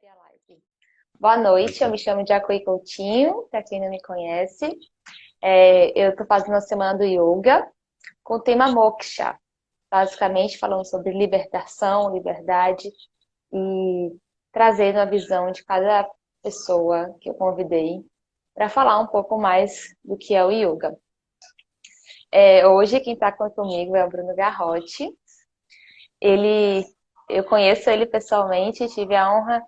abrir a live. Boa Pode noite, eu ser. me chamo Jacqueline Coutinho, para quem não me conhece. Eu estou fazendo uma semana do yoga com o tema Moksha, basicamente falando sobre libertação, liberdade e trazendo a visão de cada pessoa que eu convidei para falar um pouco mais do que é o yoga. Hoje quem está comigo é o Bruno Garrotti. Ele, eu conheço ele pessoalmente, tive a honra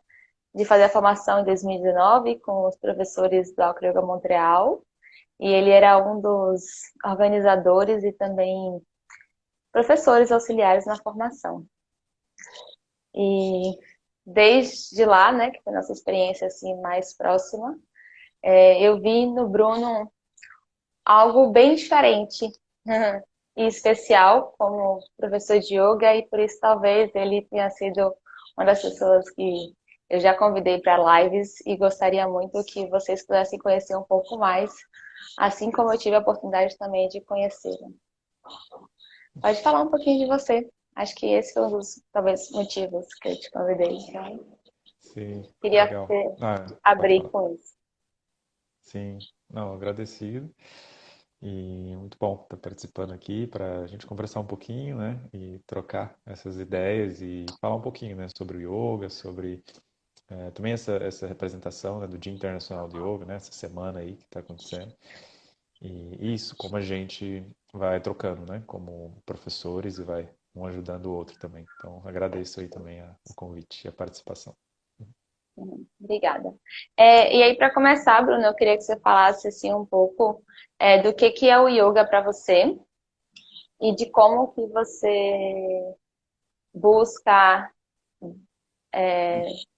de fazer a formação em 2019 com os professores do Acro Yoga Montreal. E ele era um dos organizadores e também professores auxiliares na formação. E desde lá, né, que foi a nossa experiência assim mais próxima, eu vi no Bruno algo bem diferente e especial como professor de yoga e por isso talvez ele tenha sido uma das pessoas que eu já convidei para lives e gostaria muito que vocês pudessem conhecer um pouco mais, assim como eu tive a oportunidade também de conhecê-lo. Pode falar um pouquinho de você. Acho que esse foi um dos, talvez, motivos que eu te convidei. Então, Sim, queria legal. Pode abrir falar. com isso. Sim, não, agradecido. E muito bom estar participando aqui para a gente conversar um pouquinho, né? E trocar essas ideias e falar um pouquinho, né? Sobre o yoga, sobre também essa representação, né, do Dia Internacional do Yoga, né? Essa semana aí que está acontecendo. E isso, como a gente vai trocando, né? Como professores e vai um ajudando o outro também. Então, agradeço aí também o convite e a participação. Obrigada. E aí, para começar, Bruno, eu queria que você falasse assim um pouco do que é o yoga para você e de como que você busca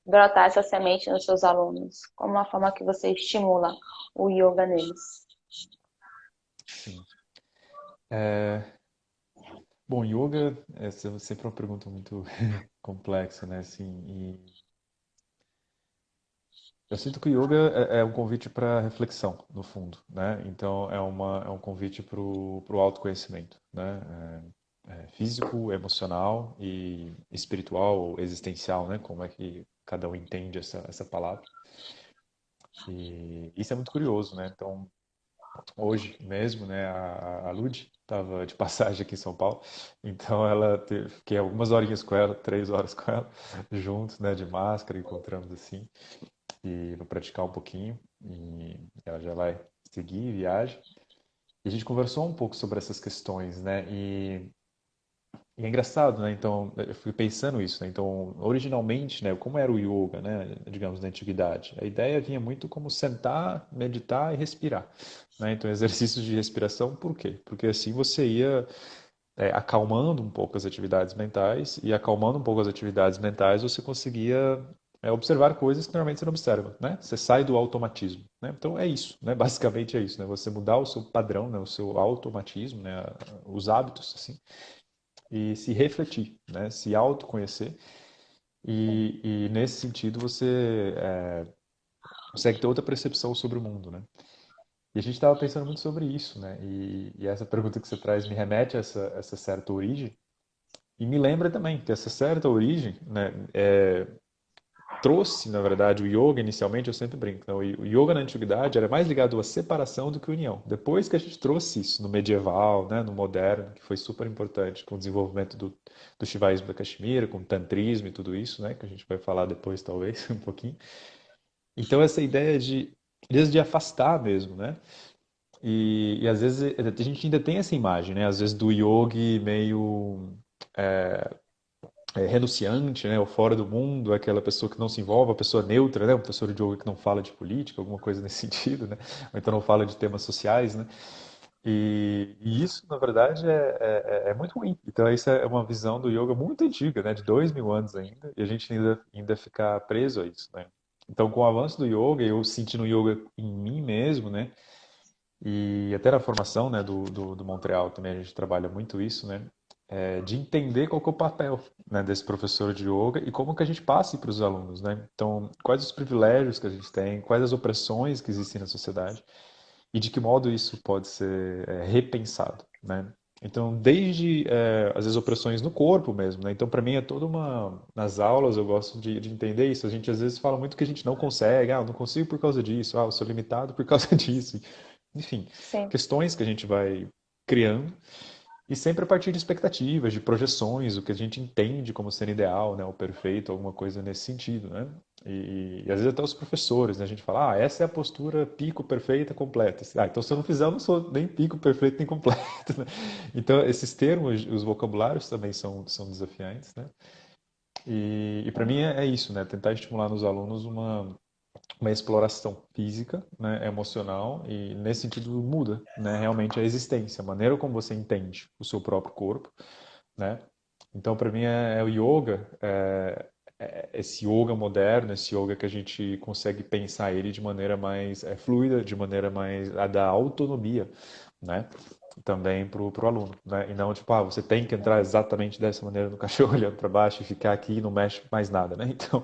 brotar essa semente nos seus alunos, como a forma que você estimula o yoga neles. Sim. É, bom, yoga é sempre uma pergunta muito complexa, né? Assim, e eu sinto que o yoga é um convite para reflexão, no fundo, né? Então é um convite para o autoconhecimento, né? Físico, emocional e espiritual ou existencial, né? Como é que cada um entende essa palavra. E isso é muito curioso, né? Então, hoje mesmo, né, a Lud estava de passagem aqui em São Paulo, então fiquei algumas horinhas com ela, 3 horas com ela, juntos, né, de máscara, encontramos assim, e vou praticar um pouquinho, e ela já vai seguir viagem. E a gente conversou um pouco sobre essas questões, né, e é engraçado, né? Então, eu fui pensando isso, né? Então, originalmente, né, como era o yoga, né, digamos, na antiguidade, a ideia vinha muito como sentar, meditar e respirar, né? Então, exercícios de respiração, por quê? Porque assim você ia acalmando um pouco as atividades mentais e acalmando um pouco as atividades mentais, você conseguia observar coisas que normalmente você não observa, né? Você sai do automatismo, né? Então, é isso, né? Basicamente é isso, né? Você mudar o seu padrão, né? O seu automatismo, né? Os hábitos, assim, e se refletir, né? Se autoconhecer e nesse sentido você consegue ter outra percepção sobre o mundo, né? E a gente estava pensando muito sobre isso, né? E essa pergunta que você traz me remete a essa certa origem e me lembra também que essa certa origem, né, trouxe, na verdade, o yoga inicialmente, eu sempre brinco, né? O yoga na antiguidade era mais ligado à separação do que à união. Depois que a gente trouxe isso no medieval, né, no moderno, que foi super importante com o desenvolvimento do Shivaísmo da Caxemira, com o tantrismo e tudo isso, né, que a gente vai falar depois, talvez, um pouquinho. Então, essa ideia desde afastar mesmo, né? E às vezes a gente ainda tem essa imagem, né? Às vezes do yogi meio renunciante, né, ou fora do mundo, aquela pessoa que não se envolve, a pessoa neutra, né, um professor de yoga que não fala de política, alguma coisa nesse sentido, né, ou então não fala de temas sociais, né, e isso, na verdade, é muito ruim. Então, isso é uma visão do yoga muito antiga, né, de 2000 anos ainda, e a gente ainda ficar preso a isso, né. Então, com o avanço do yoga, eu sentindo o yoga em mim mesmo, né, e até na formação, né, do Montreal também a gente trabalha muito isso, né, de entender qual que é o papel, né, desse professor de yoga e como que a gente passe para os alunos, né? Então, quais os privilégios que a gente tem, quais as opressões que existem na sociedade e de que modo isso pode ser repensado, né? Então, desde, às vezes, opressões no corpo mesmo, né? Então, para mim, é toda uma... Nas aulas, eu gosto de entender isso. A gente, às vezes, fala muito que a gente não consegue. Ah, eu não consigo por causa disso. Ah, eu sou limitado por causa disso. Enfim, Sim. questões que a gente vai criando e sempre a partir de expectativas, de projeções, o que a gente entende como sendo ideal, né, o perfeito, alguma coisa nesse sentido, né? E às vezes até os professores, né, a gente fala, ah, essa é a postura pico perfeita completa. Ah, então se eu não fizer, eu não sou nem pico perfeito nem completo, né? Então esses termos, os vocabulários também são desafiantes, né? E para mim é isso, né? Tentar estimular nos alunos uma exploração física, né, emocional, e nesse sentido muda, né, realmente a existência, a maneira como você entende o seu próprio corpo, né? Então, para mim, é o yoga, esse yoga moderno, esse yoga que a gente consegue pensar ele de maneira mais fluida, de maneira mais a dar autonomia, né? Também para o aluno, né? E não tipo, ah, você tem que entrar exatamente dessa maneira no cachorro olhando para baixo e ficar aqui e não mexe mais nada, né? Então,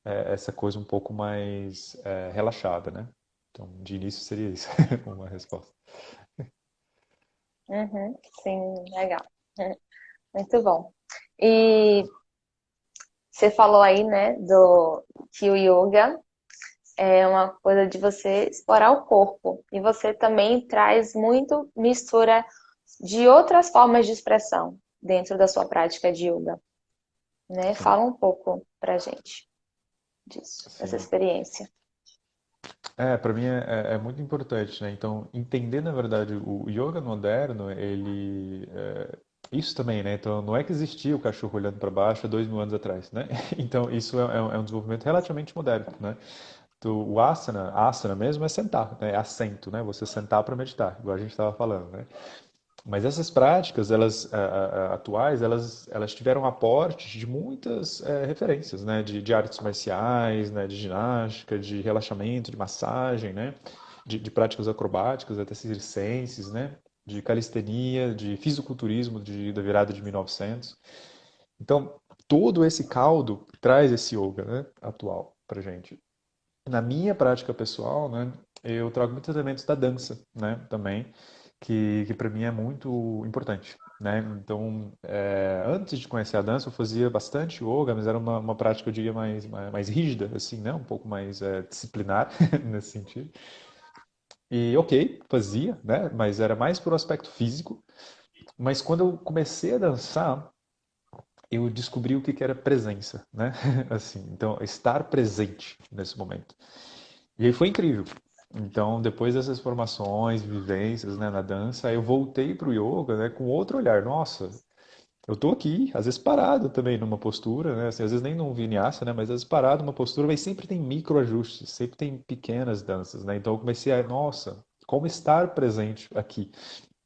essa coisa um pouco mais relaxada, né? Então, de início seria isso, uma resposta. Uhum. Sim, legal. Muito bom. E você falou aí, né, do que o yoga é uma coisa de você explorar o corpo. E você também traz muito mistura de outras formas de expressão dentro da sua prática de yoga, né? Sim, Fala um pouco pra gente disso, dessa sim. experiência. Para mim é muito importante, né? Então, entender, na verdade, o yoga moderno, isso também, né? Então, não é que existia o cachorro olhando para baixo há 2.000 anos atrás, né? Então, isso é um desenvolvimento relativamente moderno, né? Então, o asana mesmo é sentar, né? É assento, né? Você sentar para meditar, igual a gente estava falando, né? Mas essas práticas, elas atuais, elas tiveram aporte de muitas referências, né? De artes marciais, né? De ginástica, de relaxamento, de massagem, né? De práticas acrobáticas, até circenses, né? De calistenia, de fisiculturismo da virada de 1900. Então, todo esse caldo traz esse yoga, né? Atual pra gente. Na minha prática pessoal, né, eu trago muitos elementos da dança, né, também, que para mim é muito importante, né? Então, antes de conhecer a dança, eu fazia bastante yoga, mas era uma prática, eu diria, mais rígida, assim, né? Um pouco mais disciplinar, nesse sentido. E, ok, fazia, né? Mas era mais por aspecto físico. Mas quando eu comecei a dançar, eu descobri o que que era presença, né? Assim, então, estar presente nesse momento. E aí foi incrível. Então, depois dessas formações, vivências, né, na dança, aí eu voltei para o yoga, né, com outro olhar. Nossa, eu tô aqui, às vezes parado também numa postura, né, assim, às vezes nem num vinyasa, né, mas às vezes parado numa postura, mas sempre tem microajustes, sempre tem pequenas danças, né. Então eu comecei a, nossa, como estar presente aqui,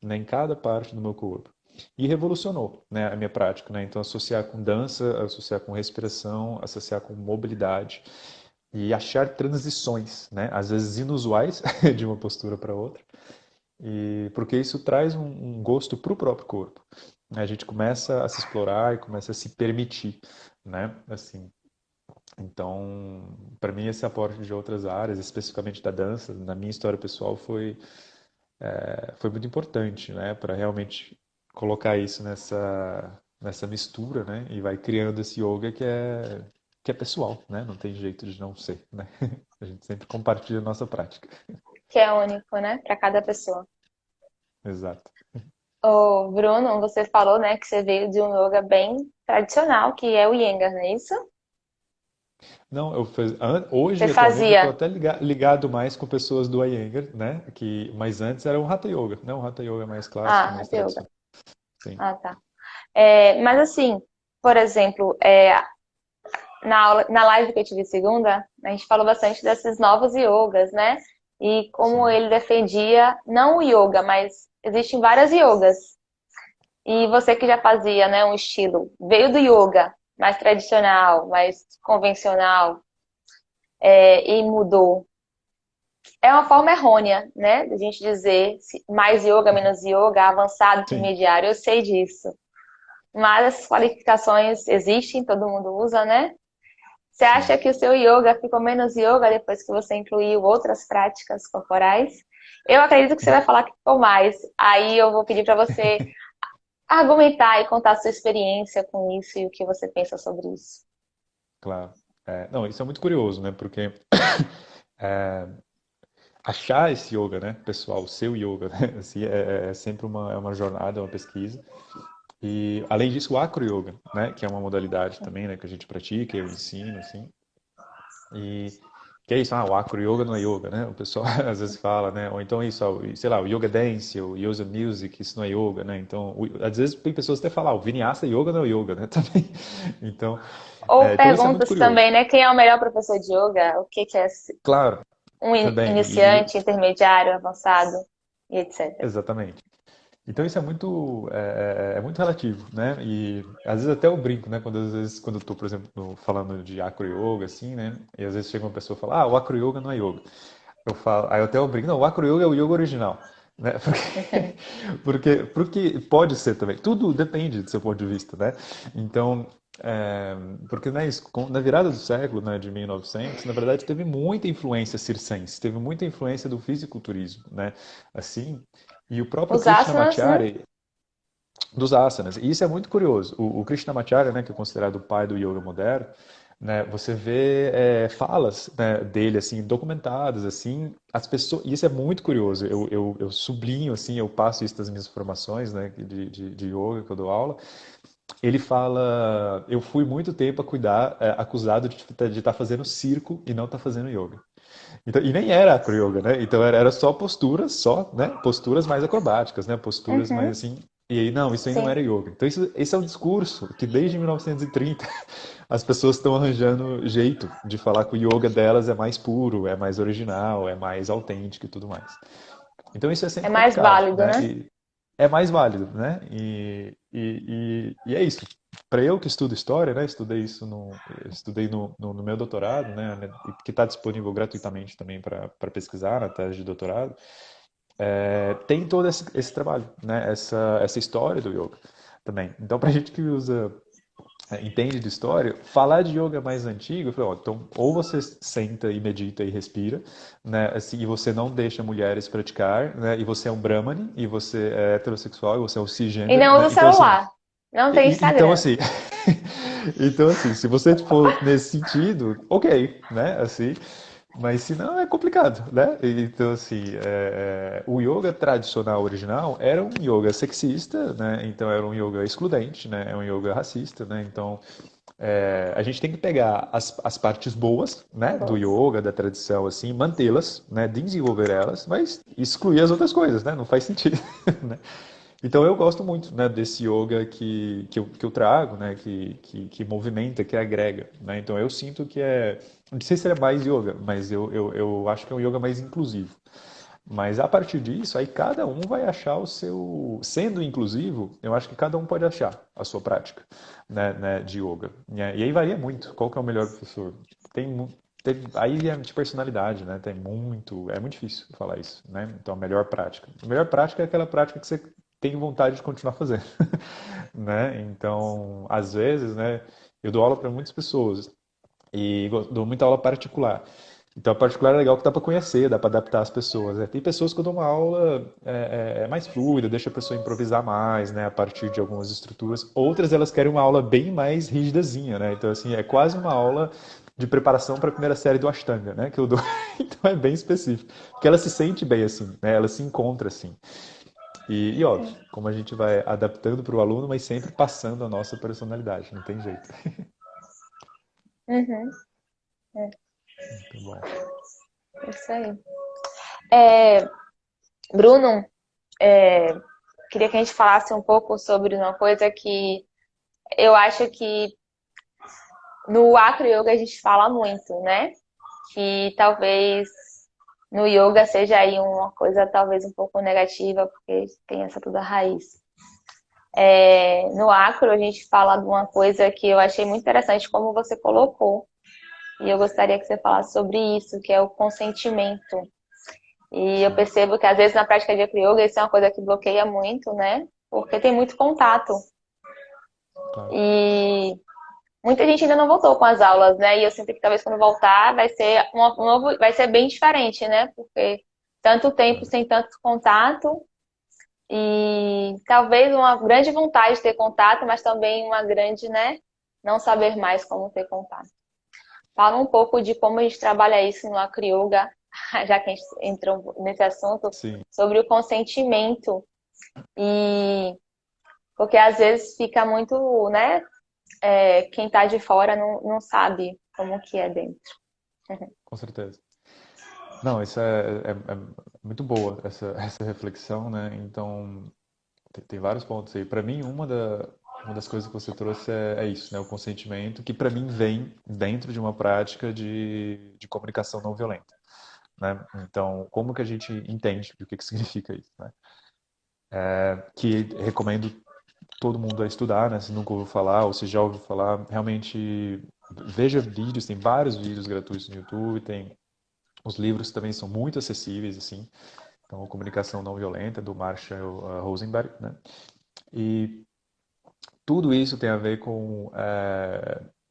né, em cada parte do meu corpo. E revolucionou, né, a minha prática, né? Então associar com dança, associar com respiração, associar com mobilidade e achar transições, né? Às vezes inusuais de uma postura para outra, e porque isso traz um gosto para o próprio corpo, né? A gente começa a se explorar e começa a se permitir, né? Assim, então, para mim esse aporte de outras áreas, especificamente da dança, na minha história pessoal foi muito importante, né? Para realmente colocar isso nessa mistura, né? E vai criando esse yoga que é pessoal, né? Não tem jeito de não ser, né? A gente sempre compartilha a nossa prática. Que é único, né, para cada pessoa. Exato. Ô, Bruno, você falou, né, que você veio de um yoga bem tradicional, que é o Iyengar, não é isso? Não, Você hoje, atualmente, eu estou fazia. até ligado mais com pessoas do Iyengar, né? Mas antes era um Hatha Yoga, né? Um Hatha Yoga mais clássico, Ah, mais Hatha Yoga. tradicional. Sim, Ah, tá. Mas assim, por exemplo, na live que eu tive segunda, a gente falou bastante desses novos yogas, né? E como sim, ele defendia, não o yoga, mas existem várias yogas. E você que já fazia, né, um estilo, veio do yoga mais tradicional, mais convencional, e mudou. É uma forma errônea, né? De a gente dizer mais yoga, menos yoga, avançado, sim, intermediário, eu sei disso. Mas essas qualificações existem, todo mundo usa, né? Você sim. acha que o seu yoga ficou menos yoga depois que você incluiu outras práticas corporais? Eu acredito que você vai falar que ficou mais. Aí eu vou pedir para você argumentar e contar a sua experiência com isso e o que você pensa sobre isso. Claro. Não, isso é muito curioso, né? Porque é, achar esse yoga, né, pessoal, o seu yoga, né? Assim, é sempre uma jornada, uma pesquisa. E além disso, o acro yoga, né, que é uma modalidade também, né, que a gente pratica, eu ensino, assim. E que é isso, o acro yoga não é yoga, né? O pessoal às vezes fala, né? Ou então isso, sei lá, o yoga dance, o yoga music, isso não é yoga, né? Então, às vezes tem pessoas que até falam, o vinyasa yoga não é yoga, né? Também. Então, Ou então isso é muito perguntas curioso. também, né? Quem é o melhor professor de yoga? O que que é Claro, um também. iniciante, intermediário, avançado e etc. Exatamente. Então isso é muito relativo, né? E às vezes até eu brinco, né? Quando eu tô, por exemplo, falando de acro yoga, assim, né? E às vezes chega uma pessoa e fala, o acro yoga não é yoga. Eu falo, aí eu até eu brinco, não, o acro yoga é o yoga original, né? Porque pode ser também. Tudo depende do seu ponto de vista, né? Então, porque né, na virada do século, né, de 1900, na verdade teve muita influência circense, teve muita influência do fisiculturismo, né? Assim, e o próprio Os asanas, né? Krishnamacharya dos asanas. E isso é muito curioso. O Krishnamacharya, né, que é considerado o pai do yoga moderno, né, você vê falas, né, dele assim documentadas assim, as pessoas. E isso é muito curioso. Eu sublinho assim, eu passo isso das minhas formações, né, de yoga que eu dou aula. Ele fala, eu fui muito tempo a cuidar, acusado de estar fazendo circo e não estar fazendo yoga. Então, e nem era acro yoga, né? Então era só posturas, né? Posturas mais acrobáticas, né? Posturas mais Uhum, assim. E aí, não, isso aí não sim. era yoga. Então, esse é um discurso que desde 1930 as pessoas estão arranjando jeito de falar que o yoga delas é mais puro, é mais original, é mais autêntico e tudo mais. Então, isso é É sempre mais complicado, válido, né? né? E é mais válido, né? E é isso. Para eu que estudo história, né? Estudei no meu doutorado, né? Que está disponível gratuitamente também para pesquisar na tese de doutorado. Tem todo esse trabalho, né? Essa história do yoga também. Então, para a gente que entende de história, falar de yoga mais antigo, eu falei, então, ou você senta e medita e respira, né, assim, e você não deixa mulheres praticar, né, e você é um brahmane, e você é heterossexual, e você é um E cisgênero, não né, usa então assim, celular. Não tem então Instagram. assim, então assim, se você for nesse sentido, ok, né, assim, mas se não, é complicado, né? Então, assim, o yoga tradicional original era um yoga sexista, né? Então, era um yoga excludente, né? É um yoga racista, né? Então, a gente tem que pegar as partes boas, né? Do Boas. yoga, da tradição, assim, mantê-las, né? Desenvolver elas, mas excluir as outras coisas, né? Não faz sentido, né? Então eu gosto muito, né, desse yoga que eu trago, né, que movimenta, que agrega, né? Então eu sinto que não sei se ele é mais yoga, mas eu acho que é um yoga mais inclusivo. Mas a partir disso, aí cada um vai achar o seu. Sendo inclusivo, eu acho que cada um pode achar a sua prática, né, de yoga. E aí varia muito. Qual que é o melhor professor? Aí é de personalidade, né? É muito difícil falar isso, né? Então a melhor prática. A melhor prática é aquela prática que você tem vontade de continuar fazendo, né? Então, às vezes, né, eu dou aula para muitas pessoas e dou muita aula particular. Então, a particular é legal que dá para conhecer, dá para adaptar as pessoas, né? Tem pessoas que eu dou uma aula mais fluida, deixa a pessoa improvisar mais, né, a partir de algumas estruturas. Outras, elas querem uma aula bem mais rigidazinha, né? Então, assim, é quase uma aula de preparação para a primeira série do Ashtanga, né, que eu dou. Então, é bem específico. Porque ela se sente bem assim, né? Ela se encontra assim. E óbvio, Sim. como a gente vai adaptando para o aluno, mas sempre passando a nossa personalidade, não tem jeito. Uhum. É, Muito bom. isso aí. É, Bruno, é, queria que a gente falasse um pouco sobre uma coisa que eu acho que no Acro Yoga a gente fala muito, né? Que talvez no yoga seja aí uma coisa talvez um pouco negativa, porque tem essa toda raiz. No Acro a gente fala de uma coisa que eu achei muito interessante, como você colocou, e eu gostaria que você falasse sobre isso, que é o consentimento. E eu Sim, percebo que às vezes na prática de Acro Yoga isso é uma coisa que bloqueia muito, né? Porque tem muito contato. claro. E muita gente ainda não voltou com as aulas, né? E eu sinto que talvez quando voltar vai ser um novo, vai ser bem diferente, né? Porque tanto tempo É. sem tanto contato E talvez uma grande vontade de ter contato, mas também uma grande, né, não saber mais como ter contato. Fala um pouco de como a gente trabalha isso no Acro Yoga, já que a gente entrou nesse assunto, Sim, sobre o consentimento. E porque às vezes fica muito, né? Quem tá de fora não sabe como que é dentro. com certeza. Não, isso é muito boa, essa reflexão, né? Então, tem vários pontos aí. Para mim, uma das coisas que você trouxe é isso, né? O consentimento, que para mim vem dentro de uma prática de comunicação não violenta, né? Então, como que a gente entende o que significa isso, né? Que recomendo todo mundo a estudar, né? Se nunca ouviu falar ou se já ouviu falar, realmente veja vídeos, tem vários vídeos gratuitos no YouTube, tem os livros também são muito acessíveis, assim. Então, Comunicação Não Violenta, do Marshall Rosenberg, né? E tudo isso tem a ver com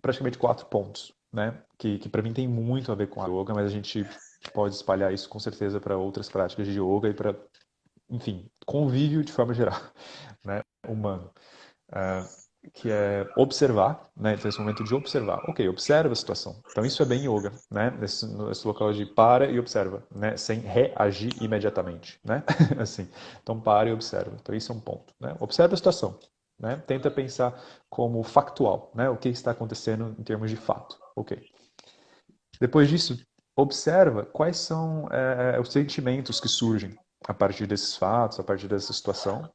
praticamente 4 pontos, né? Que para mim tem muito a ver com a yoga, mas a gente pode espalhar isso com certeza para outras práticas de yoga e para, enfim, convívio de forma geral, né? Humano. Uh, que é observar, né? Então, esse momento de observar. Ok, observa a situação. Então, isso é bem yoga, né? Nesse local de para e observa, né? Sem reagir imediatamente, né? Assim. Então, para e observa. Então, isso é um ponto, né? Observa a situação, né? Tenta pensar como factual, né? O que está acontecendo em termos de fato. Ok. Depois disso, observa quais são os sentimentos que surgem a partir desses fatos, a partir dessa situação.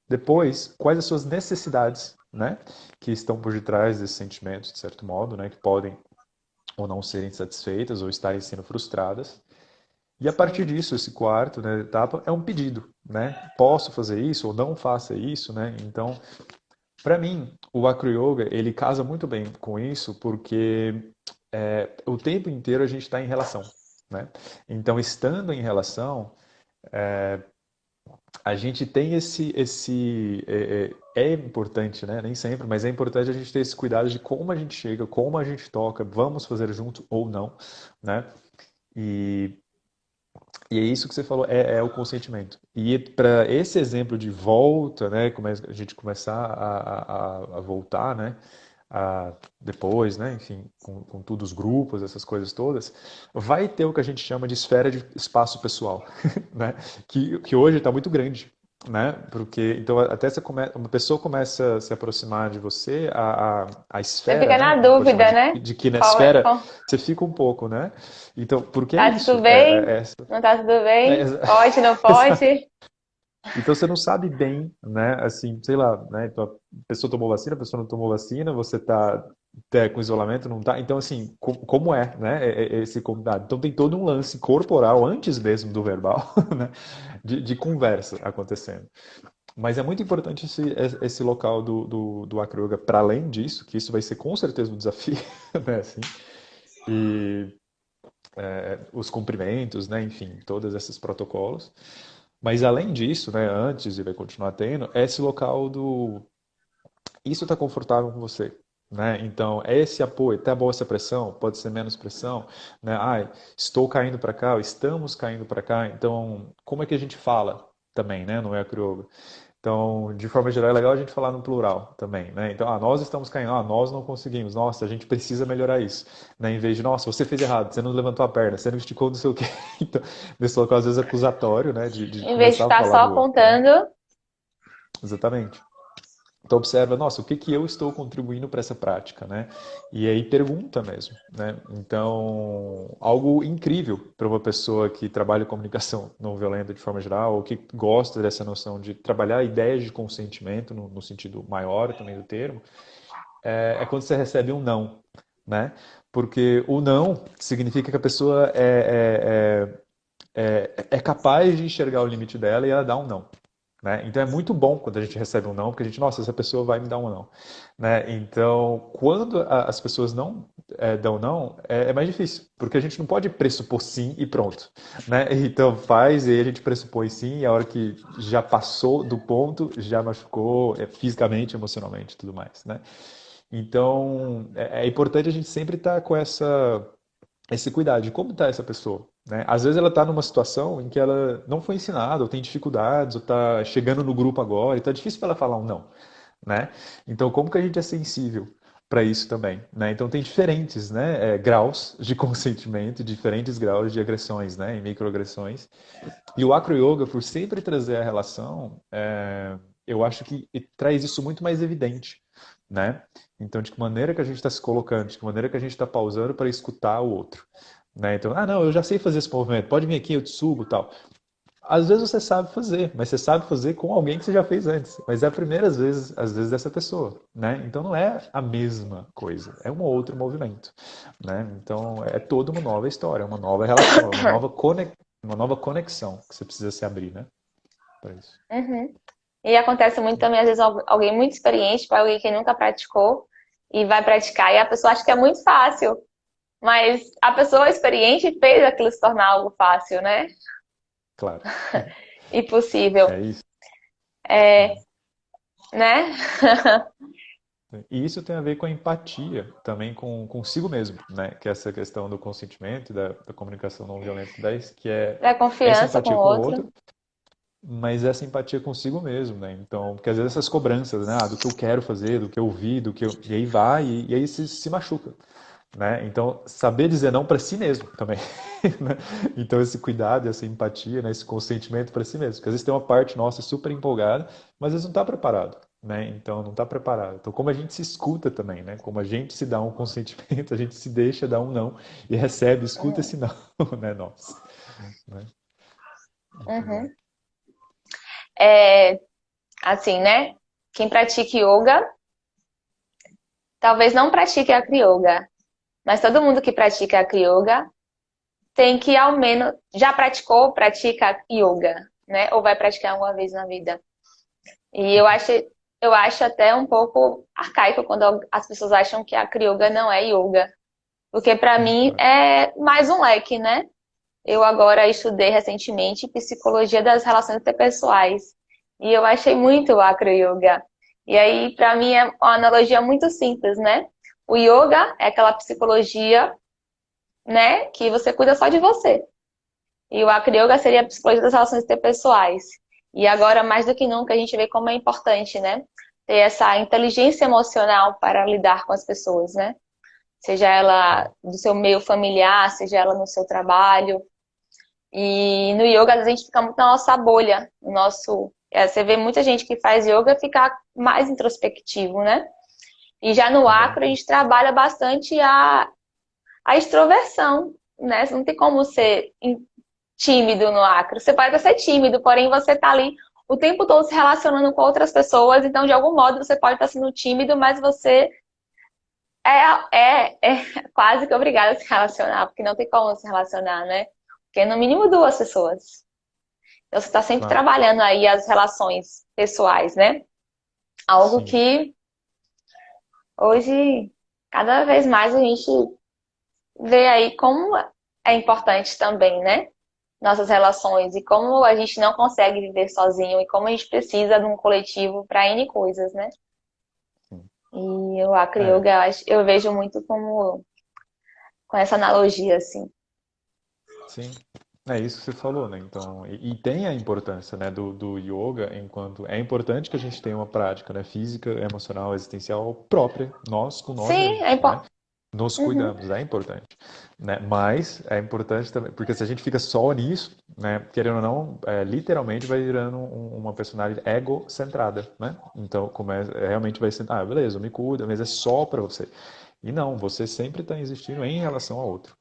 Depois, quais as suas necessidades, né, que estão por detrás desses sentimentos, de certo modo, né, que podem ou não serem satisfeitas ou estarem sendo frustradas. E a partir Sim. disso, esse quarto, né, etapa é um pedido, né? Posso fazer isso ou não faça isso, né? Então, para mim, o Acro Yoga, ele casa muito bem com isso, porque o tempo inteiro a gente está em relação, né? Então, estando em relação, a gente tem é importante, né? Nem sempre, mas é importante a gente ter esse cuidado de como a gente chega, como a gente toca, vamos fazer junto ou não, né? E, e é isso que você falou, é o consentimento. E para esse exemplo de volta, né? A gente começar a voltar, né? Depois, né? Enfim, com todos os grupos, essas coisas todas, vai ter o que a gente chama de esfera de espaço pessoal, né? Que hoje está muito grande, né? Porque então até uma pessoa começa a se aproximar de você, a Você esfera, fica né? na A gente pode chamar dúvida, né? de que na Qual é, esfera qual- você fica um pouco, né? Então, porque é Tá isso, tudo bem? essa, Não tá tudo é, bem? exa- Pode, não pode? então você não sabe bem, né? Assim, sei lá, né? Então, a pessoa tomou vacina, a pessoa não tomou vacina, você tá com isolamento, não tá? Então, assim, como é, né? Esse convidado. Então tem todo um lance corporal antes mesmo do verbal, né? De conversa acontecendo. Mas é muito importante esse local do Acro Yoga, para além disso, que isso vai ser com certeza um desafio, né? Assim, e os cumprimentos, né? Enfim, todos esses protocolos. Mas além disso, né, antes e vai continuar tendo, é esse local do isso está confortável com você, né? Então, é esse apoio, tá boa essa pressão, pode ser menos pressão, né? Ai, estou caindo para cá, ou estamos caindo para cá. Então, como é que a gente fala também, né, no Yoga? Então, de forma geral, é legal a gente falar no plural também, né? Então, nós estamos caindo, nós não conseguimos, nossa, a gente precisa melhorar isso, né? Em vez de, nossa, você fez errado, você não levantou a perna, você não esticou não sei o quê. Então, nesse local, às vezes, acusatório, né? De Em vez de começar a ficar falar só do outro, né? apontando, Exatamente. Então observa, nossa, o que que eu estou contribuindo para essa prática, né? E aí pergunta mesmo, né? Então, algo incrível para uma pessoa que trabalha comunicação não violenta de forma geral, ou que gosta dessa noção de trabalhar ideias de consentimento no sentido maior também do termo, é quando você recebe um não, né? Porque o não significa que a pessoa é capaz de enxergar o limite dela e ela dá um não. Né? Então é muito bom quando a gente recebe um não, porque a gente, nossa, essa pessoa vai me dar um não. Né? Então, quando as pessoas não dão não, é mais difícil, porque a gente não pode pressupor sim e pronto. Né? Então faz e a gente pressupõe sim, e a hora que já passou do ponto, já machucou fisicamente, emocionalmente e tudo mais. Né? Então é importante a gente sempre estar com esse cuidado de como está essa pessoa, né? Às vezes ela está numa situação em que ela não foi ensinada, ou tem dificuldades, ou está chegando no grupo agora, então é difícil para ela falar um não, né? Então, como que a gente é sensível para isso também, né? Então, tem diferentes, né, graus de consentimento, diferentes graus de agressões, né, e microagressões. E o acro yoga, por sempre trazer a relação, eu acho que traz isso muito mais evidente, né? Então, de que maneira que a gente está se colocando, de que maneira que a gente está pausando para escutar o outro, né? Então, não, eu já sei fazer esse movimento, pode vir aqui, eu te subo, tal. Às vezes você sabe fazer, mas você sabe fazer com alguém que você já fez antes. Mas é a primeira vez, às vezes, dessa pessoa, né? Então não é a mesma coisa, é um outro movimento, né? Então é toda uma nova história, uma nova relação, uma nova conexão que você precisa se abrir, né? Para isso. Uhum. E acontece muito também, às vezes, alguém muito experiente para alguém que nunca praticou e vai praticar, e a pessoa acha que é muito fácil, mas a pessoa experiente fez aquilo se tornar algo fácil, né? Claro. E possível, É isso. né? E isso tem a ver com a empatia, também com consigo mesmo, né? Que é essa questão do consentimento, e da comunicação não violenta, que é Da essa confiança com o empatia com o outro. outro, mas essa empatia consigo mesmo, né? Então, porque às vezes essas cobranças, né? Do que eu quero fazer, do que eu vi, do que eu... E aí vai, e aí se machuca, né? Então, saber dizer não para si mesmo também, né? Então, esse cuidado, essa empatia, né? Esse consentimento para si mesmo. Porque às vezes tem uma parte nossa super empolgada, mas às vezes não está preparado, né? Então, não está preparado. Então, como a gente se escuta também, né? Como a gente se dá um consentimento, a gente se deixa dar um não e recebe, escuta esse não, né? Nossa, né? Muito bom. Uhum. É, assim, né? Quem pratica yoga, talvez não pratique a yoga, mas todo mundo que pratica a yoga tem que ao menos já praticou, pratica yoga, né? Ou vai praticar alguma vez na vida. E eu acho até um pouco arcaico quando as pessoas acham que a yoga não é yoga, porque para mim É. é mais um leque, né? Eu agora estudei recentemente psicologia das relações interpessoais e eu achei muito o acro yoga. E aí, para mim, é uma analogia muito simples, né? O yoga é aquela psicologia, né, que você cuida só de você. E o acro yoga seria a psicologia das relações interpessoais. E agora, mais do que nunca, a gente vê como é importante, né? Ter essa inteligência emocional para lidar com as pessoas, né? Seja ela do seu meio familiar, seja ela no seu trabalho. E no yoga, às vezes, a gente fica muito na nossa bolha. No nosso... você vê muita gente que faz yoga ficar mais introspectivo, né? E já no Também. acro, a gente trabalha bastante a extroversão, né? Você não tem como ser tímido no acro. Você pode ser tímido, porém você tá ali o tempo todo se relacionando com outras pessoas, então de algum modo você pode estar sendo tímido, mas você é quase que obrigado a se relacionar, porque não tem como se relacionar, né? Porque é no mínimo duas pessoas. Então você está sempre Claro. trabalhando aí as relações pessoais, né? Algo Sim. que hoje, cada vez mais a gente vê aí como é importante também, né? Nossas relações e como a gente não consegue viver sozinho e como a gente precisa de um coletivo para N coisas, né? Sim. E o Acro É, Yoga eu vejo muito como com essa analogia, assim. sim. É isso que você falou, né? Então, e tem a importância, né, do yoga enquanto é importante que a gente tenha uma prática, né, física, emocional, existencial própria, nós com nós Sim, é mesmos, né? importante. Nos Uhum. cuidamos, é importante, né? Mas é importante também, porque se a gente fica só nisso, né, querendo ou não, literalmente vai virando uma personalidade egocentrada, né? Então, realmente vai ser, beleza, me cuida, mas é só para você. E não, você sempre está existindo em relação ao outro.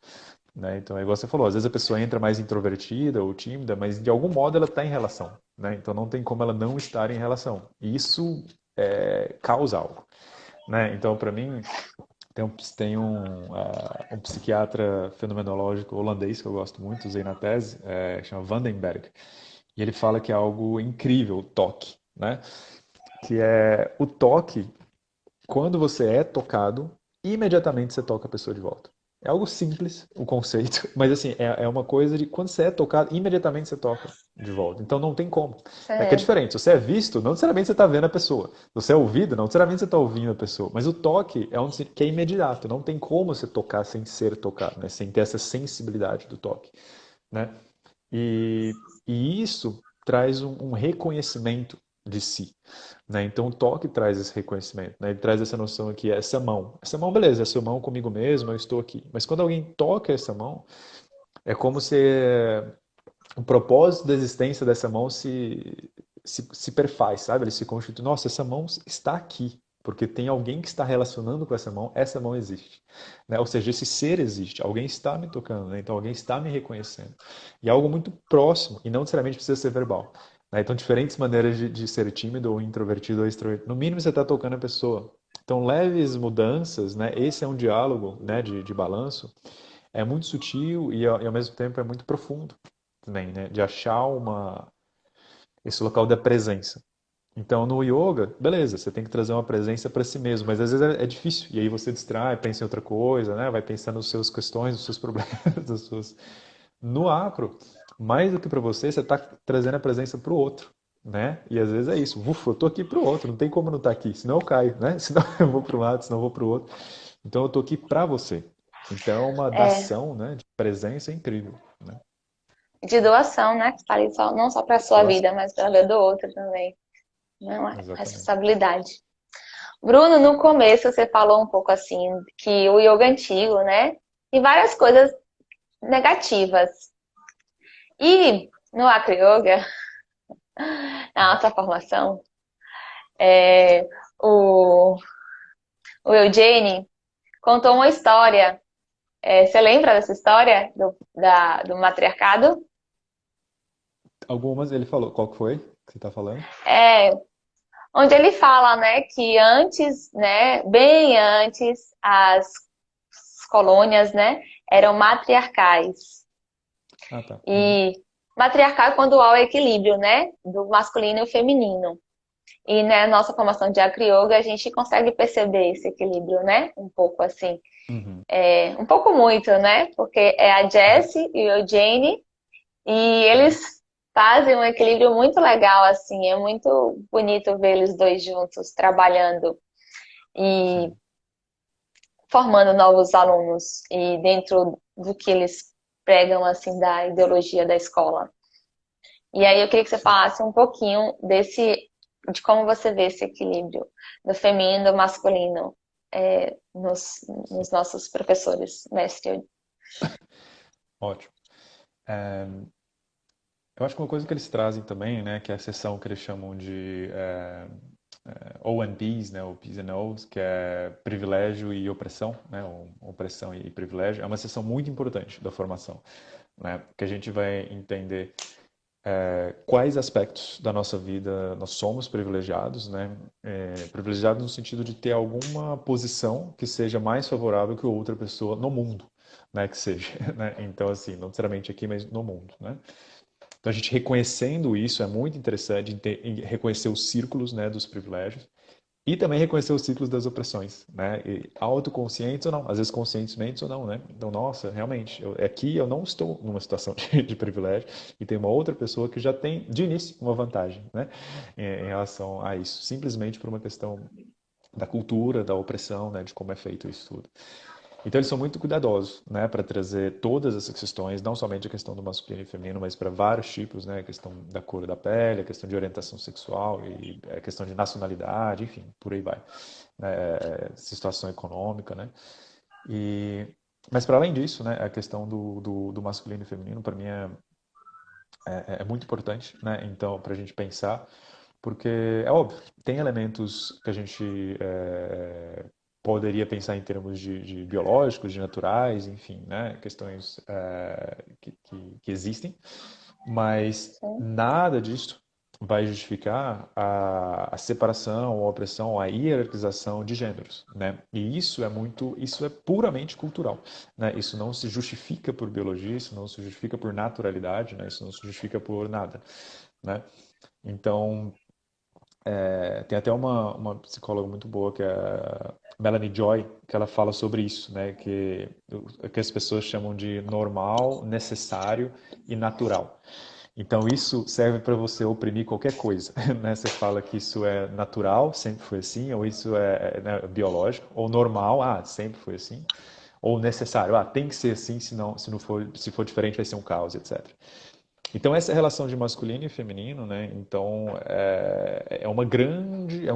Né? Então, é igual você falou, às vezes a pessoa entra mais introvertida ou tímida, mas de algum modo ela está em relação, né? Então não tem como ela não estar em relação. E isso causa algo, né? Então, para mim, tem um psiquiatra fenomenológico holandês que eu gosto muito, usei na tese, chama Vandenberg, e ele fala que é algo incrível, o toque, né? Que é o toque, quando você é tocado, imediatamente você toca a pessoa de volta. É algo simples, o conceito, mas assim, é uma coisa de quando você é tocado, imediatamente você toca de volta. Então não tem como. É que é É. diferente. Se você é visto, não necessariamente você está vendo a pessoa. Se você é ouvido, não necessariamente você está ouvindo a pessoa. Mas o toque é um que é imediato. Não tem como você tocar sem ser tocado, né? Sem ter essa sensibilidade do toque. né? E, e isso traz um reconhecimento de si, né? Então o toque traz esse reconhecimento, né? Ele traz essa noção aqui, essa mão, beleza, essa mão comigo mesmo, eu estou aqui. Mas quando alguém toca essa mão, é como se o propósito da existência dessa mão se perfaz, sabe? Ele se constitui. Nossa, essa mão está aqui, porque tem alguém que está relacionando com essa mão existe. Né? Ou seja, esse ser existe, alguém está me tocando, né? Então alguém está me reconhecendo. E é algo muito próximo, e não necessariamente precisa ser verbal. Né? Então, diferentes maneiras de ser tímido ou introvertido ou extrovertido. No mínimo, você está tocando a pessoa. Então, leves mudanças, né? Esse é um diálogo, né, de balanço, é muito sutil e ao mesmo tempo é muito profundo também, né? De achar esse local da presença. Então, no yoga, beleza, você tem que trazer uma presença para si mesmo, mas às vezes é difícil. E aí você distrai, pensa em outra coisa, né? Vai pensando nas suas questões, nos seus problemas, nas suas... No acro, mais do que para você, você está trazendo a presença para o outro, né? E às vezes é isso. Ufa, eu tô aqui para o outro, não tem como não estar aqui, senão eu caio, né? Senão eu vou para um lado, senão eu vou para o outro. Então eu tô aqui para você. Então, uma É, dação, né, de presença é incrível, né? de doação, né? Que tá ali só, não só para sua Doação. vida, mas para a vida do outro também. Não é uma Exatamente. responsabilidade. Bruno, no começo você falou um pouco assim que o yoga antigo, né? Tem várias coisas negativas. E no Acro Yoga, na nossa formação, é, o, o Eugene contou uma história. Você lembra dessa história do matriarcado? Algumas ele falou. Qual que foi que você está falando? É, onde ele fala, né, que antes, né, bem antes, as colônias, né, eram matriarcais. Ah, tá. Uhum. E matriarcal é quando há o equilíbrio, né, do masculino e o feminino. E na nossa formação de Acro Yoga, a gente consegue perceber esse equilíbrio, né, um pouco assim. Uhum. Um pouco muito, né, porque é a Uhum. Jessie e o Jane, e Sim. eles fazem um equilíbrio muito legal, assim, é muito bonito ver eles dois juntos trabalhando e Sim. formando novos alunos e dentro do que eles pregam, assim, da ideologia da escola. E aí eu queria que você Sim. falasse um pouquinho de como você vê esse equilíbrio do feminino e do masculino nos Sim. nossos professores, mestre. Ótimo. É, eu acho que uma coisa que eles trazem também, né, que é a seção que eles chamam de O&Ps, né, ou P's and O's, que é privilégio e opressão, né, ou opressão e privilégio, é uma seção muito importante da formação, né, que a gente vai entender quais aspectos da nossa vida nós somos privilegiados, né? Privilegiados no sentido de ter alguma posição que seja mais favorável que outra pessoa no mundo, né? Que seja, né? Então, assim, não necessariamente aqui, mas no mundo, né? Então, a gente reconhecendo isso é muito interessante, reconhecer os círculos, né, dos privilégios e também reconhecer os ciclos das opressões, né? E autoconscientes ou não, às vezes conscientemente ou não, né? Então, nossa, realmente, aqui eu não estou numa situação de privilégio e tem uma outra pessoa que já tem, de início, uma vantagem, né? Em relação a isso, simplesmente por uma questão da cultura, da opressão, né? De como é feito isso tudo. Então eles são muito cuidadosos, né, para trazer todas essas questões, não somente a questão do masculino e feminino, mas para vários tipos, né, a questão da cor da pele, a questão de orientação sexual e a questão de nacionalidade, enfim, por aí vai, né, situação econômica, né. E mas para além disso, né, a questão do masculino e feminino para mim é muito importante, né. Então para a gente pensar porque é óbvio, tem elementos que a gente poderia pensar em termos de biológicos, de naturais, enfim, né? Questões que existem, mas Sim. nada disso vai justificar a separação, a opressão, a hierarquização de gêneros, né? E isso é puramente cultural, né? Isso não se justifica por biologia, isso não se justifica por naturalidade, né? Isso não se justifica por nada, né? Então, tem até uma psicóloga muito boa, que é a Melanie Joy, que ela fala sobre isso, né? Que as pessoas chamam de normal, necessário e natural. Então, isso serve para você oprimir qualquer coisa, né? Você fala que isso é natural, sempre foi assim, ou isso né, biológico, ou normal, sempre foi assim. ou necessário, tem que ser assim, senão, se for diferente vai ser um caos, etc. Então essa relação de masculino e feminino, né? Então é um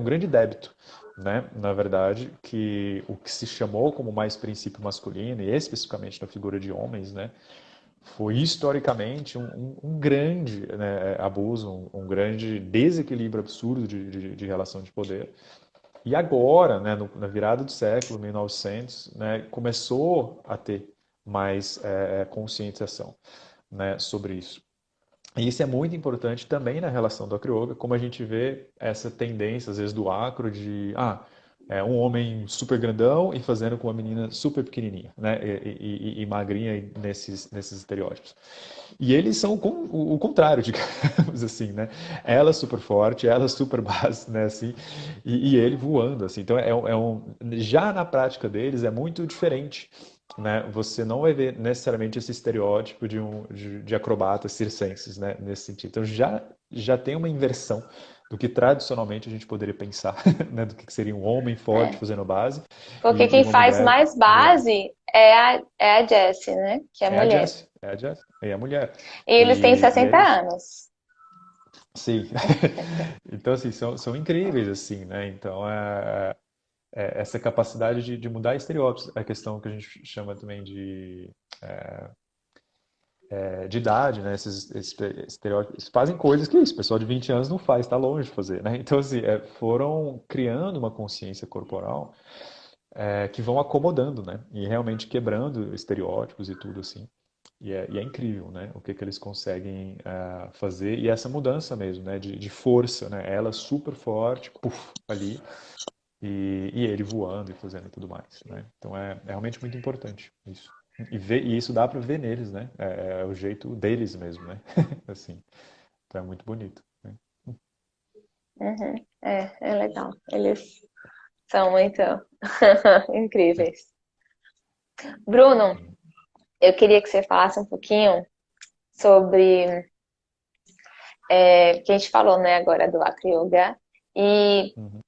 grande débito, né? Na verdade, que o que se chamou como mais princípio masculino e especificamente na figura de homens, né? Foi historicamente um grande, né, abuso, um grande desequilíbrio absurdo de relação de poder. E agora, né, na virada do século, 1900, né, começou a ter mais conscientização, né, sobre isso. E isso é muito importante também na relação do acro-yoga, como a gente vê essa tendência, às vezes, do acro de um homem super grandão e fazendo com uma menina super pequenininha, né? E magrinha nesses estereótipos. E eles são o contrário, digamos assim, né? Ela super forte, ela super base, né? Assim, e ele voando, assim. Então, já na prática deles é muito diferente, né? Você não vai ver necessariamente esse estereótipo de acrobatas circenses, né? Nesse sentido. Então já tem uma inversão do que tradicionalmente a gente poderia pensar, né? Do que seria um homem forte É. fazendo base Porque e quem uma faz mulher mais voando. base é a Jessie, né? Que é a mulher. É a Jessie, é a mulher. E eles têm E 60 é isso. anos. Sim. Então, assim, são incríveis, assim, né? Então, essa capacidade de mudar estereótipos, a questão que a gente chama também de idade, né? Esses estereótipos fazem coisas que o pessoal de 20 anos não faz, está longe de fazer, né? Então, assim, foram criando uma consciência corporal que vão acomodando, né? E realmente quebrando estereótipos e tudo, assim. E é incrível, né? O que eles conseguem fazer. E essa mudança mesmo, né? De força, né? Ela super forte, puf, ali. E ele voando e fazendo e tudo mais, né? Então é realmente muito importante isso. E isso dá para ver neles, né? É o jeito deles mesmo, né? Assim, então é muito bonito, né? Uhum. É legal. Eles são muito incríveis. Bruno, Sim. eu queria que você falasse um pouquinho sobre que a gente falou, né, agora do Acro Yoga. E, Uhum.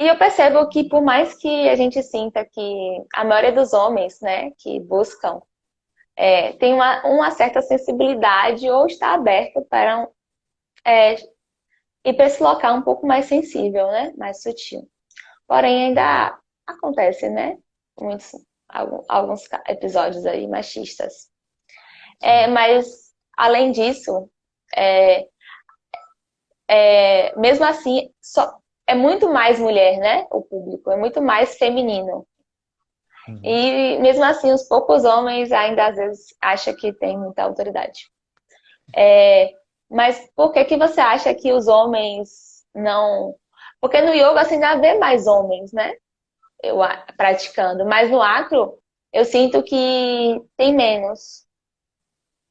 e eu percebo que por mais que a gente sinta que a maioria dos homens, né, que buscam, tem uma certa sensibilidade ou está aberto para ir para esse local um pouco mais sensível, né, mais sutil. Porém, Uhum. ainda acontece, né, muitos, alguns episódios aí machistas. Sim. Mas, além disso, é, mesmo assim, é muito mais mulher, né? O público é muito mais feminino. Uhum. E mesmo assim, os poucos homens ainda às vezes acham que tem muita autoridade. Mas por que que você acha que os homens não? Porque no yoga assim ainda vê mais homens, né? Praticando, mas no acro eu sinto que tem menos.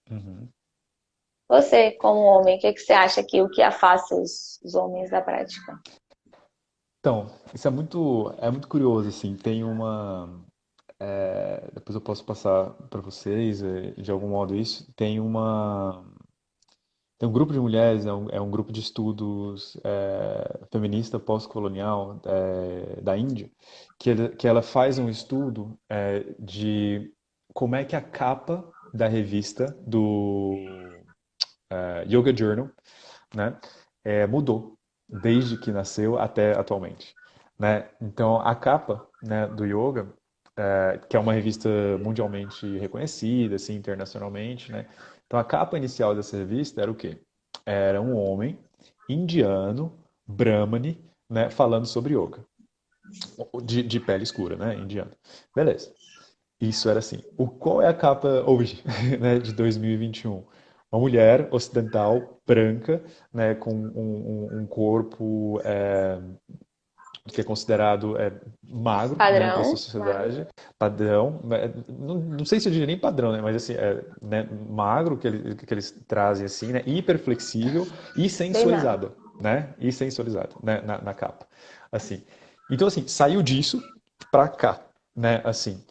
Uhum. Você, como homem, o que que você acha que o que afasta os homens da prática? Então, isso é muito curioso, assim. Tem uma. Depois eu posso passar para vocês, de algum modo, isso. Tem um grupo de mulheres, é um grupo de estudos feminista pós-colonial da Índia, que ela faz um estudo de como é que a capa da revista do Yoga Journal, né, mudou desde que nasceu até atualmente, né? Então a capa, né, do Yoga, que é uma revista mundialmente reconhecida, assim, internacionalmente, né? Então a capa inicial dessa revista era o quê? Era um homem indiano, brahmane, né, falando sobre yoga, de pele escura, né, indiano. Beleza. Isso era assim. Qual é a capa hoje, né, de 2021? Uma mulher ocidental, branca, né, com um corpo que é considerado magro, né, para essa Padrão, sociedade, padrão, não sei se eu diria nem padrão, né, mas assim, né, magro que eles trazem assim, né, hiperflexível e bem magro. sensualizada, né, né, na capa, assim. Então assim, saiu disso para cá, né, assim.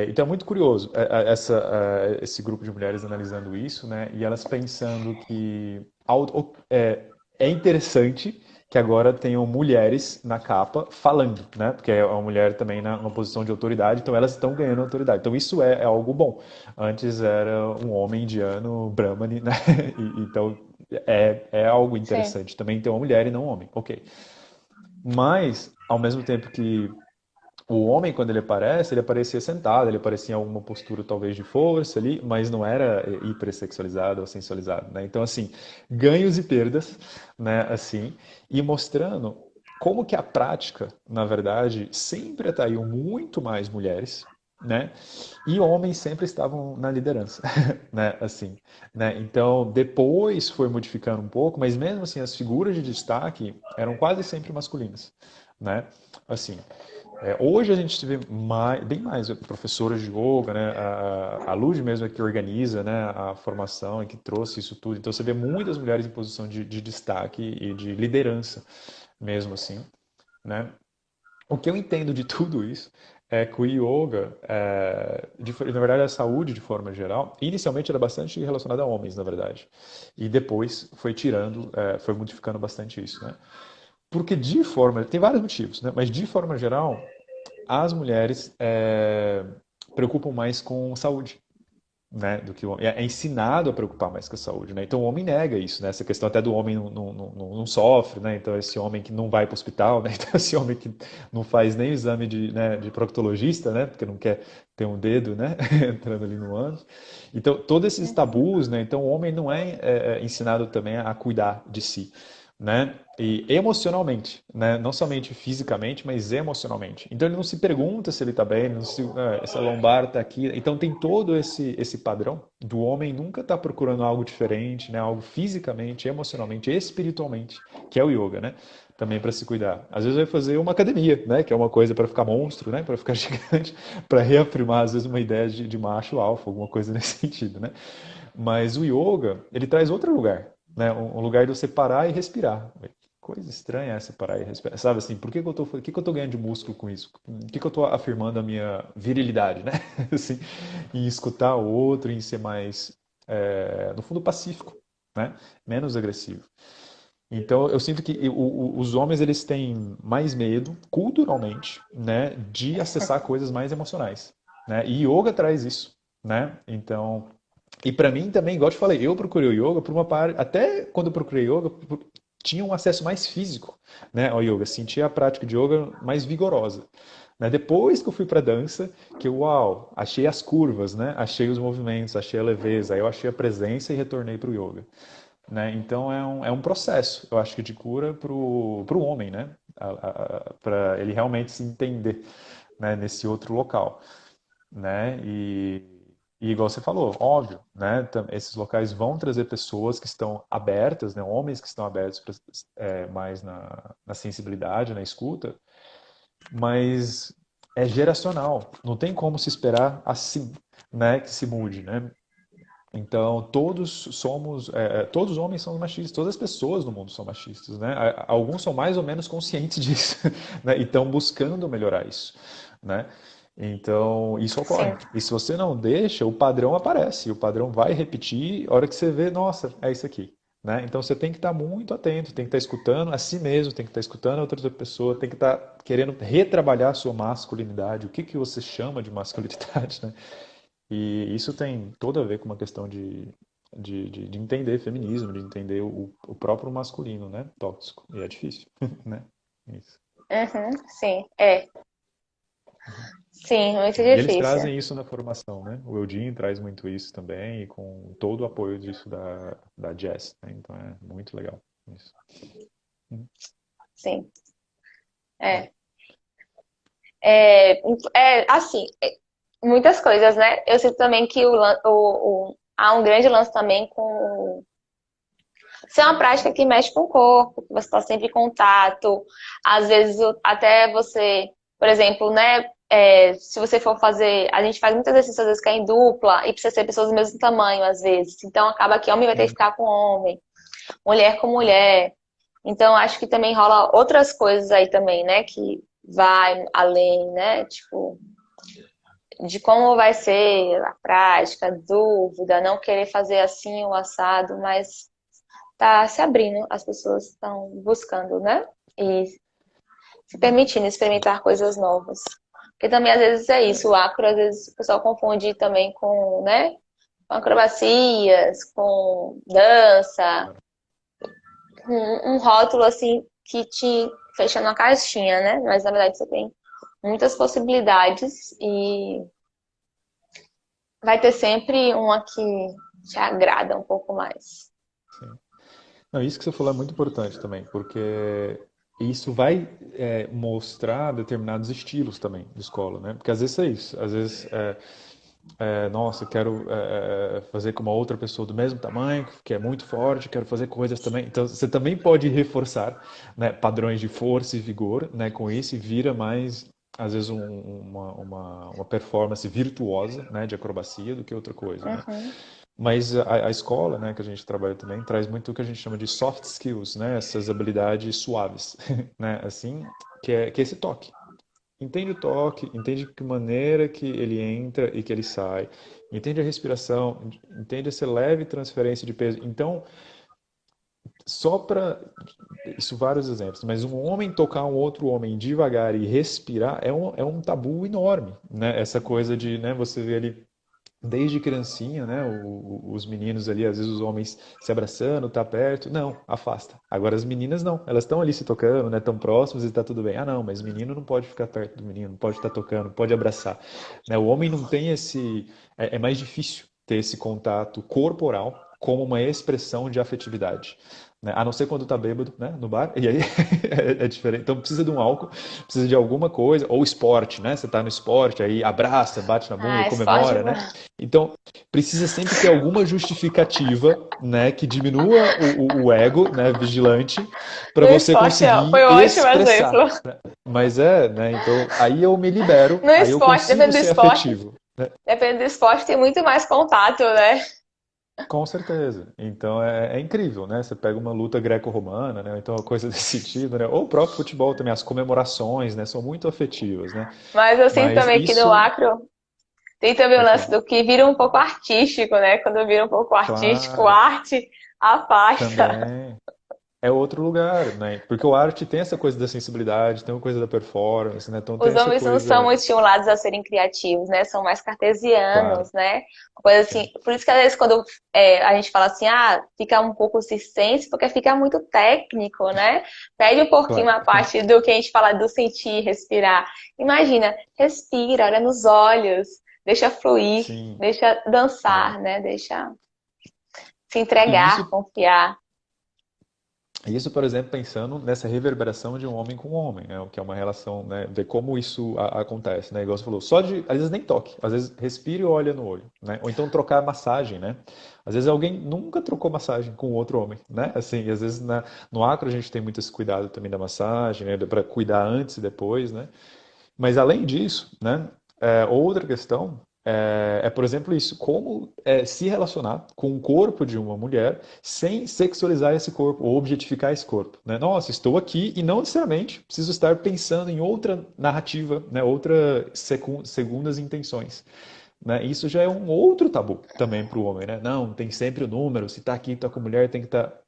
Então é muito curioso esse grupo de mulheres analisando isso, né, e elas pensando que é interessante que agora tenham mulheres na capa falando, né? Porque é uma mulher também numa posição de autoridade, então elas estão ganhando autoridade. Então isso é algo bom. Antes era um homem indiano, Brahmani, né? Então é algo Sim. interessante também ter uma mulher e não um homem. Ok. Mas, ao mesmo tempo que o homem, quando ele aparece, ele aparecia sentado, ele aparecia em alguma postura talvez de força ali, mas não era hipersexualizado ou sensualizado, né? Então, assim, ganhos e perdas, né? Assim, e mostrando como que a prática, na verdade, sempre atraiu muito mais mulheres, né? E homens sempre estavam na liderança, né? Assim, né? Então, depois foi modificando um pouco, mas mesmo assim, as figuras de destaque eram quase sempre masculinas, né? Assim, hoje a gente vê bem mais professoras de yoga, né? A Lud mesmo é que organiza, né, a formação e que trouxe isso tudo. Então você vê muitas mulheres em posição de destaque e de liderança, mesmo assim, né? O que eu entendo de tudo isso é que o yoga, na verdade, a saúde de forma geral, inicialmente era bastante relacionada a homens, na verdade, e depois foi tirando, foi modificando bastante isso, né? Porque de forma, tem vários motivos, né? Mas de forma geral as mulheres preocupam mais com saúde, né, do que o homem. É ensinado a preocupar mais com a saúde, né? Então o homem nega isso, né? Essa questão até do homem não sofre, né? Então esse homem que não vai para o hospital, né? Então esse homem que não faz nem o exame de proctologista, né? Porque não quer ter um dedo, né? Entrando ali no ânus. Então todos esses tabus, né? Então o homem não é ensinado também a cuidar de si, né? E emocionalmente, né? Não somente fisicamente, mas emocionalmente. Então ele não se pergunta se ele está bem, não se, essa lombar está aqui. Então tem todo esse padrão do homem nunca estar procurando algo diferente, né? Algo fisicamente, emocionalmente, espiritualmente, que é o yoga, né? Também para se cuidar. Às vezes vai fazer uma academia, né? Que é uma coisa para ficar monstro, né? Para ficar gigante, para reafirmar às vezes uma ideia de macho alfa, alguma coisa nesse sentido, né? Mas o yoga, ele traz outro lugar, né? Um lugar de você parar e respirar. Coisa estranha essa parar e respirar. Sabe assim, por que que eu tô ganhando de músculo com isso? Por que que eu tô afirmando a minha virilidade, né? Assim, em escutar o outro, em ser mais, no fundo, pacífico, né? Menos agressivo. Então, eu sinto que os homens eles têm mais medo, culturalmente, né, de acessar coisas mais emocionais, né? E yoga traz isso, né? Então, e para mim também, igual eu te falei, eu procurei o yoga por uma parte, até quando eu procurei yoga, tinha um acesso mais físico, né, ao yoga, sentia a prática de yoga mais vigorosa. Né? Depois que eu fui para dança, que uau, achei as curvas, né? Achei os movimentos, achei a leveza, aí eu achei a presença e retornei para o yoga. Né? Então é um processo, eu acho que de cura para o homem, né? Para ele realmente se entender, né? Nesse outro local, né? E igual você falou, óbvio, né? Esses locais vão trazer pessoas que estão abertas, né? Homens que estão abertos mais na sensibilidade, na escuta, mas é geracional. Não tem como se esperar assim, né? Que se mude, né? Então, todos os homens são machistas, todas as pessoas no mundo são machistas, né? Alguns são mais ou menos conscientes disso, né? E estão buscando melhorar isso, né? Então, isso ocorre. Sim. E se você não deixa, o padrão aparece, o padrão vai repetir, a hora que você vê, nossa, é isso aqui, né? Então, você tem que estar muito atento, tem que estar escutando a si mesmo, tem que estar escutando a outra pessoa, tem que estar querendo retrabalhar a sua masculinidade, o que que você chama de masculinidade, né? E isso tem tudo a ver com uma questão de entender feminismo, de entender o próprio masculino, né? Tóxico. E é difícil, né? Isso. Uhum, sim, é. Sim, muito E eles difícil. trazem isso na formação, né? O Eudin traz muito isso também, e com todo o apoio disso da Jess, né? Então é muito legal isso. Uhum. Sim. É. É, assim, muitas coisas, né? Eu sinto também que há um grande lance também com ser uma prática que mexe com o corpo, que você está sempre em contato. Às vezes, até você, por exemplo, né? Se você for fazer, a gente faz muitas exercícios, às vezes, que é em dupla, e precisa ser pessoas do mesmo tamanho, às vezes. Então, acaba que homem vai ter que Uhum. ficar com homem, mulher com mulher. Então, acho que também rola outras coisas aí também, né? Que vai além, né? Tipo, de como vai ser a prática, dúvida, não querer fazer assim o assado, mas tá se abrindo, as pessoas estão buscando, né? E se permitindo experimentar coisas novas. Porque também às vezes é isso, o acro às vezes o pessoal confunde também com, né? Com acrobacias, com dança, um rótulo assim que te fecha numa caixinha, né? Mas na verdade você tem muitas possibilidades e vai ter sempre uma que te agrada um pouco mais. Sim. Não, isso que você falou é muito importante também, porque isso vai mostrar determinados estilos também de escola, né? Porque às vezes é isso, às vezes nossa, eu quero fazer com uma outra pessoa do mesmo tamanho, que é muito forte, quero fazer coisas também. Então você também pode reforçar, né, padrões de força e vigor, né, com isso e vira mais às vezes uma performance virtuosa, né, de acrobacia do que outra coisa, né? Uhum. Mas a escola, né, que a gente trabalha também, traz muito o que a gente chama de soft skills, né, essas habilidades suaves, né, assim, que é esse toque. Entende o toque, entende de que maneira que ele entra e que ele sai, entende a respiração, entende essa leve transferência de peso. Então, só para isso vários exemplos, mas um homem tocar um outro homem devagar e respirar é um tabu enorme, né? Essa coisa de, né, você vê ali desde criancinha, né, os meninos ali, às vezes os homens se abraçando, tá perto, não, afasta. Agora as meninas não, elas estão ali se tocando, né, tão próximas e tá tudo bem. Ah, não, mas menino não pode ficar perto do menino, não pode estar tocando, não pode abraçar. Né, o homem não tem é mais difícil ter esse contato corporal como uma expressão de afetividade. Né? A não ser quando tá bêbado, né, no bar, e aí é diferente. Então precisa de um álcool, precisa de alguma coisa, ou esporte, né? Você tá no esporte, aí abraça, bate na bunda, Ah, esporte. comemora, né? Então, precisa sempre ter alguma justificativa, né, que diminua o ego, né, vigilante, para No você esporte, ó, foi conseguir um ótimo expressar. exemplo. Mas né, então, aí eu me libero, No aí eu esporte, consigo ser afetivo. Né? depende do esporte, tem muito mais contato, né? Com certeza. Então é incrível, né? Você pega uma luta greco-romana, né? Então coisa desse tipo, né? Ou o próprio futebol também, as comemorações, né? São muito afetivas, né? Mas eu sinto Mas também que no isso, acro tem também o pode lance falar. do que vira um pouco artístico, né? Quando vira um pouco artístico, Claro, arte afasta. também. É outro lugar, né? Porque o arte tem essa coisa da sensibilidade, tem uma coisa da performance, né? Então tem Os essa homens não são coisa. muito estimulados a serem criativos, né? São mais Claro, cartesianos, né? Uma coisa assim. sim, Por isso que às vezes quando a gente fala assim, fica um pouco circense, porque fica muito técnico, né? Perde um pouquinho claro. a parte do que a gente fala do sentir, respirar. Imagina, respira, olha nos olhos, deixa fluir, Sim, deixa é. dançar, né? Deixa se E entregar, isso confiar. Isso, por exemplo, pensando nessa reverberação de um homem com um homem, né? O que é uma relação, né? Ver como isso acontece, né? Igual você falou, só de, às vezes nem toque, às vezes respire e olha no olho, né? Ou então trocar massagem, né? Às vezes alguém nunca trocou massagem com outro homem, né? Assim, às vezes no acro a gente tem muito esse cuidado também da massagem, né? Para cuidar antes e depois, né? Mas além disso, né? Outra questão por exemplo, isso, como se relacionar com o corpo de uma mulher sem sexualizar esse corpo ou objetificar esse corpo. Né? Nossa, estou aqui e não necessariamente preciso estar pensando em outra narrativa, né? Outra segundas intenções. Né? Isso já é um outro tabu também para o homem. Né? Não, tem sempre o número, se está aqui, está com mulher, tem que estar.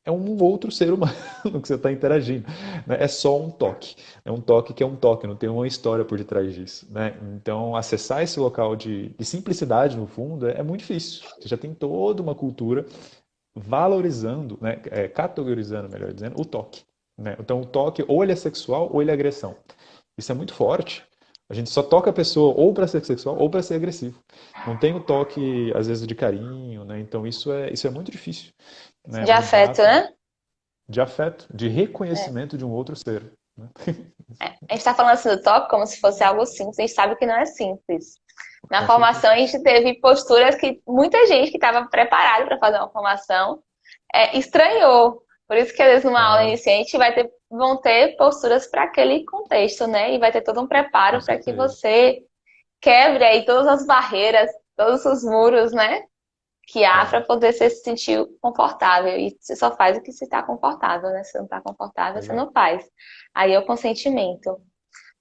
É um outro ser humano que você está interagindo. Né? É só um toque. É um toque que é um toque, não tem uma história por detrás disso. Né? Então, acessar esse local de simplicidade, no fundo, é muito difícil. Você já tem toda uma cultura valorizando, né? Categorizando, melhor dizendo, o toque. Né? Então, o toque, ou ele é sexual, ou ele é agressão. Isso é muito forte. A gente só toca a pessoa ou para ser sexual ou para ser agressivo. Não tem o toque, às vezes, de carinho, né? Então isso é muito difícil, né? De Mudar afeto, também né? de afeto, de É. reconhecimento de um outro ser. Né? A gente tá falando assim do top como se fosse algo simples, a gente sabe que não é simples. Na Com certeza. formação, a gente teve posturas que muita gente que estava preparada para fazer uma formação estranhou. Por isso que, às vezes, numa aula Claro, iniciante, vão ter posturas para aquele contexto, né? E vai ter todo um com preparo para que certeza. você quebre aí todas as barreiras, todos os muros, né? Que há para Claro, poder se sentir confortável. E você só faz o que se está confortável, né? Se não está confortável, você não exato. faz. Aí é o consentimento.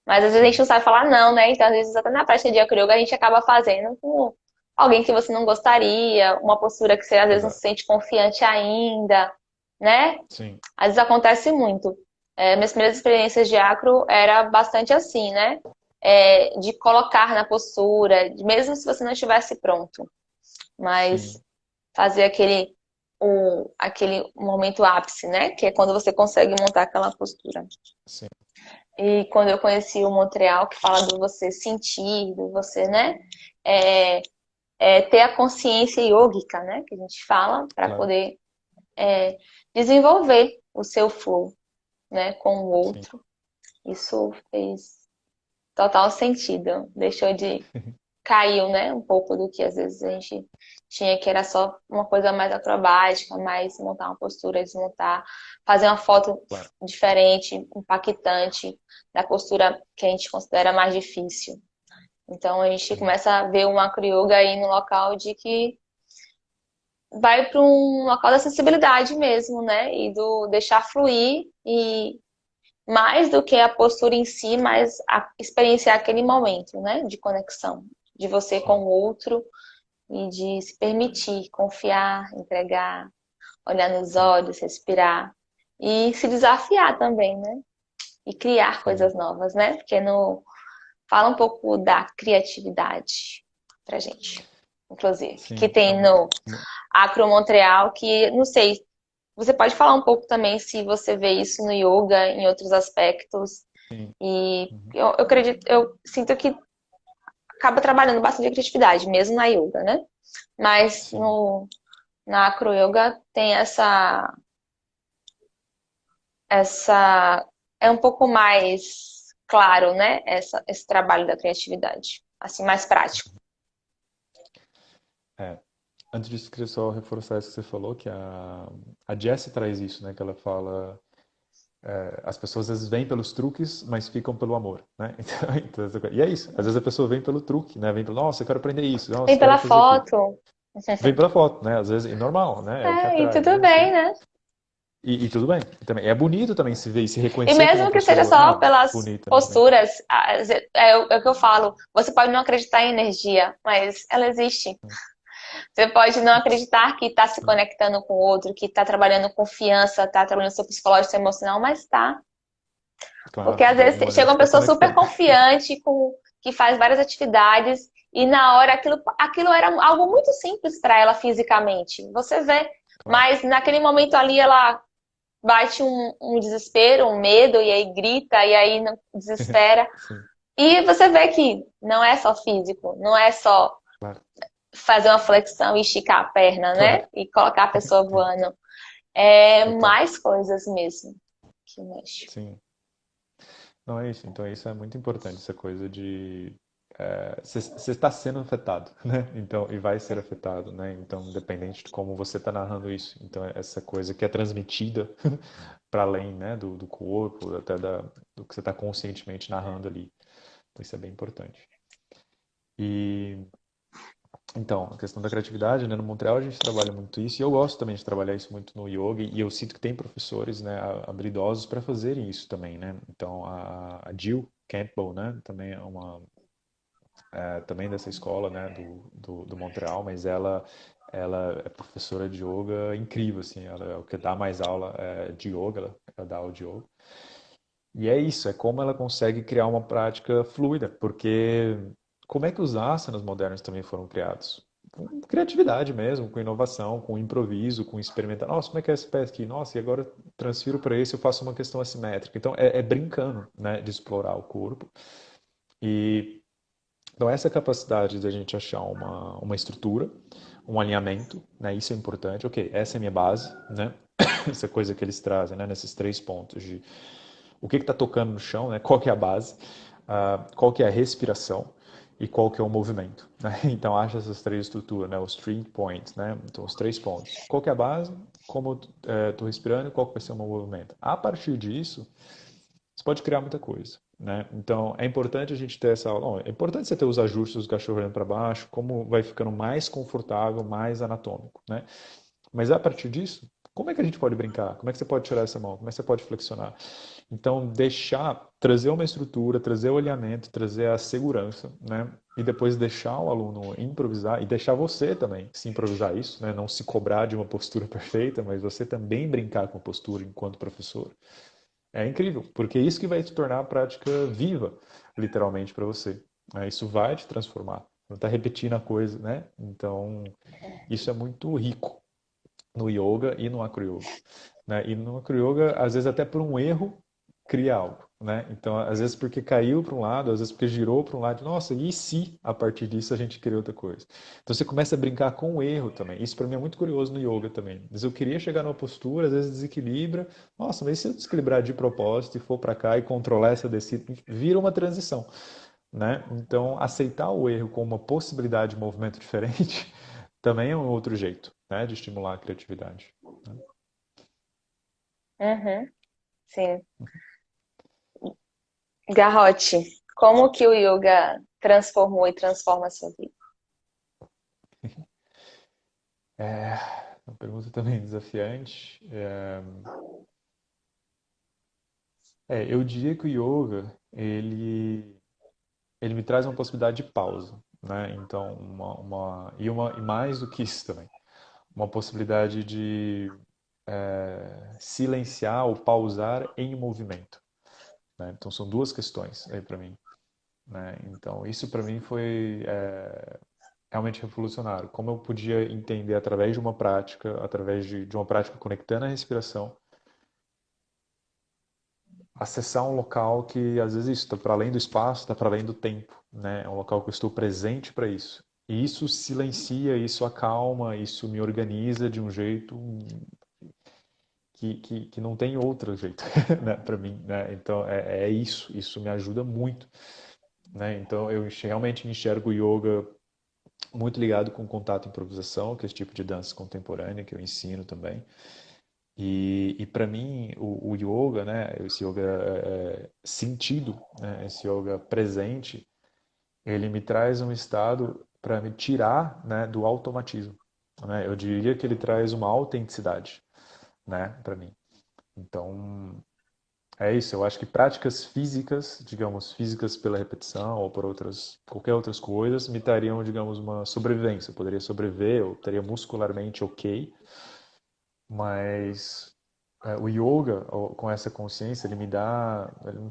Mas às vezes a gente Sim, não sabe falar não, né? Então, às vezes, até na prática de acroyoga, a gente acaba fazendo com alguém que você não gostaria, uma postura que você às vezes não se exato. sente confiante ainda. né? sim, Às vezes acontece muito. Minhas primeiras experiências de acro era bastante assim, né? De colocar na postura, mesmo se você não estivesse pronto, mas sim, fazer aquele momento ápice, né? Que é quando você consegue montar aquela postura. sim, E quando eu conheci o Montreal, que fala do você sentir, do você, né? É, ter a consciência yógica, né? Que a gente fala, para claro, poder desenvolver o seu flow, né? Com o sim. outro. Isso fez total sentido. Deixou de caiu, né? Um pouco do que às vezes a gente tinha, que era só uma coisa mais acrobática, mais montar uma postura, desmontar, fazer uma foto Claro, diferente, impactante, da postura que a gente considera mais difícil. Então a gente sim, começa a ver o Acro Yoga aí no local de que vai para um local da sensibilidade mesmo, né? E do deixar fluir e mais do que a postura em si, mas experienciar aquele momento, né? De conexão, de você com sim, o outro e de se permitir confiar, entregar, olhar nos sim, olhos, respirar e se desafiar também, né? E criar sim, coisas novas, né? Porque no fala um pouco da criatividade pra gente, inclusive, que sim. tem Não, no Acro Montreal, que não sei, você pode falar um pouco também se você vê isso no yoga, em outros aspectos. sim, E uhum, eu acredito, eu sinto que acaba trabalhando bastante a criatividade, mesmo na yoga, né? Mas sim. no na acro yoga tem essa é um pouco mais claro, né? Esse trabalho da criatividade, assim mais prático. É. Antes disso, eu queria só reforçar isso que você falou, que a Jessie traz isso, né? Que ela fala, as pessoas às vezes vêm pelos truques, mas ficam pelo amor, né? E é isso. Às vezes a pessoa vem pelo truque, né? Vem pelo, nossa, eu quero aprender isso, nossa, Vem eu quero pela fazer aquilo. foto. Vem pela foto, né? Às vezes, é normal, né? É o que E atrai, tudo né? bem, Sim. né? E tudo bem. Também é bonito também se ver e se E reconhecer como uma mesmo que seja pessoa, só né? pelas Bonita, né? Também. posturas, é o que eu falo. Você pode não acreditar em energia, mas ela existe. Você pode não acreditar que está se Sim. conectando com o outro, que está trabalhando confiança, está trabalhando seu psicológico, seu emocional, mas está. Porque Claro, às de alguma vezes maneira chega você uma está pessoa super conectando. confiante, que faz várias atividades, e na hora aquilo era algo muito simples para ela fisicamente. Você vê. Claro. Mas naquele momento ali ela bate um desespero, um medo, e aí grita, e aí não desespera. Sim, E você vê que não é só físico, não é só claro. fazer uma flexão e esticar a perna, né? Claro. E colocar a pessoa Sim, voando. É total. mais coisas mesmo que mexe. Sim. Não é isso. Então isso é muito importante, essa coisa de você está sendo afetado, né? Então, e vai ser afetado, né? Então, independente de como você está narrando isso. Então, essa coisa que é transmitida para além, né, do corpo, até do que você está conscientemente narrando ali. Então, isso é bem importante. E então, a questão da criatividade, né? No Montreal a gente trabalha muito isso e eu gosto também de trabalhar isso muito no yoga e eu sinto que tem professores, né, habilidosos para fazerem isso também, né? Então, a Jill Campbell, né, também é também dessa escola, né, do Montreal, mas ela é professora de yoga incrível, assim, ela é o que dá mais aula de yoga, ela dá aula de yoga. E é isso, é como ela consegue criar uma prática fluida, porque como é que os asanas modernos também foram criados? Com criatividade mesmo, com inovação, com improviso, com experimentar. Nossa, como é que é esse pé aqui? Nossa, e agora eu transfiro para esse, eu faço uma questão assimétrica. Então, é brincando, né, de explorar o corpo. E então, essa capacidade da gente achar uma estrutura, um alinhamento, né, isso é importante. Ok, essa é a minha base, né? Essa coisa que eles trazem, né, nesses 3 pontos de o que está tocando no chão, né? Qual que é a base, qual que é a respiração e qual que é o movimento. Né? Então, acha essas 3 estruturas, né? Os 3 points, né? Então, os 3 pontos. Qual que é a base, como estou respirando e qual que vai ser o meu movimento. A partir disso, você pode criar muita coisa. Né? Então, é importante a gente ter essa aula. Não, é importante você ter os ajustes do cachorro olhando para baixo, como vai ficando mais confortável, mais anatômico. Né? Mas a partir disso, como é que a gente pode brincar? Como é que você pode tirar essa mão? Como é que você pode flexionar? Então, trazer uma estrutura, trazer o alinhamento, trazer a segurança, né? E depois deixar o aluno improvisar e deixar você também se improvisar isso, né? Não se cobrar de uma postura perfeita, mas você também brincar com a postura enquanto professor. É incrível, porque é isso que vai te tornar a prática viva, literalmente, para você. Isso vai te transformar. Não está repetindo a coisa, né? Então, isso é muito rico no yoga e no acro yoga, né? E no acro yoga, às vezes até por um erro, cria algo, né? Então, às vezes porque caiu para um lado, às vezes porque girou para um lado, nossa, e se a partir disso a gente cria outra coisa? Então você começa a brincar com o erro também. Isso para mim é muito curioso no yoga também. Às vezes eu queria chegar numa postura, às vezes desequilibra, nossa, mas e se eu desequilibrar de propósito e for para cá e controlar essa descida, vira uma transição, né? Então, aceitar o erro como uma possibilidade de movimento diferente também é um outro jeito, né, de estimular a criatividade. Uhum, sim. Garrote, como que o yoga transformou e transforma a sua vida? É uma pergunta também desafiante. Eu diria que o yoga, ele me traz uma possibilidade de pausa, né? Então, e mais do que isso também, uma possibilidade de silenciar ou pausar em movimento, né? Então, são duas questões aí para mim, né? Então, isso para mim foi realmente revolucionário. Como eu podia entender através de uma prática, através de uma prática conectando a respiração, acessar um local que às vezes está para além do espaço, está para além do tempo, né? É um local que eu estou presente para isso. E isso silencia, isso acalma, isso me organiza de um jeito que não tem outro jeito, né, para mim, né? Então é isso, isso me ajuda muito, né? Então eu realmente enxergo o yoga muito ligado com contato e improvisação, que é esse tipo de dança contemporânea que eu ensino também. E para mim, o yoga, né, esse yoga sentido, né, esse yoga presente, ele me traz um estado para me tirar, né, do automatismo. Né? Eu diria que ele traz uma autenticidade, né, para mim. Então, é isso. Eu acho que práticas físicas, digamos, físicas pela repetição ou por qualquer outras coisas, me trariam, digamos, uma sobrevivência. Eu poderia sobreviver, eu estaria muscularmente ok, mas o yoga, com essa consciência, ele não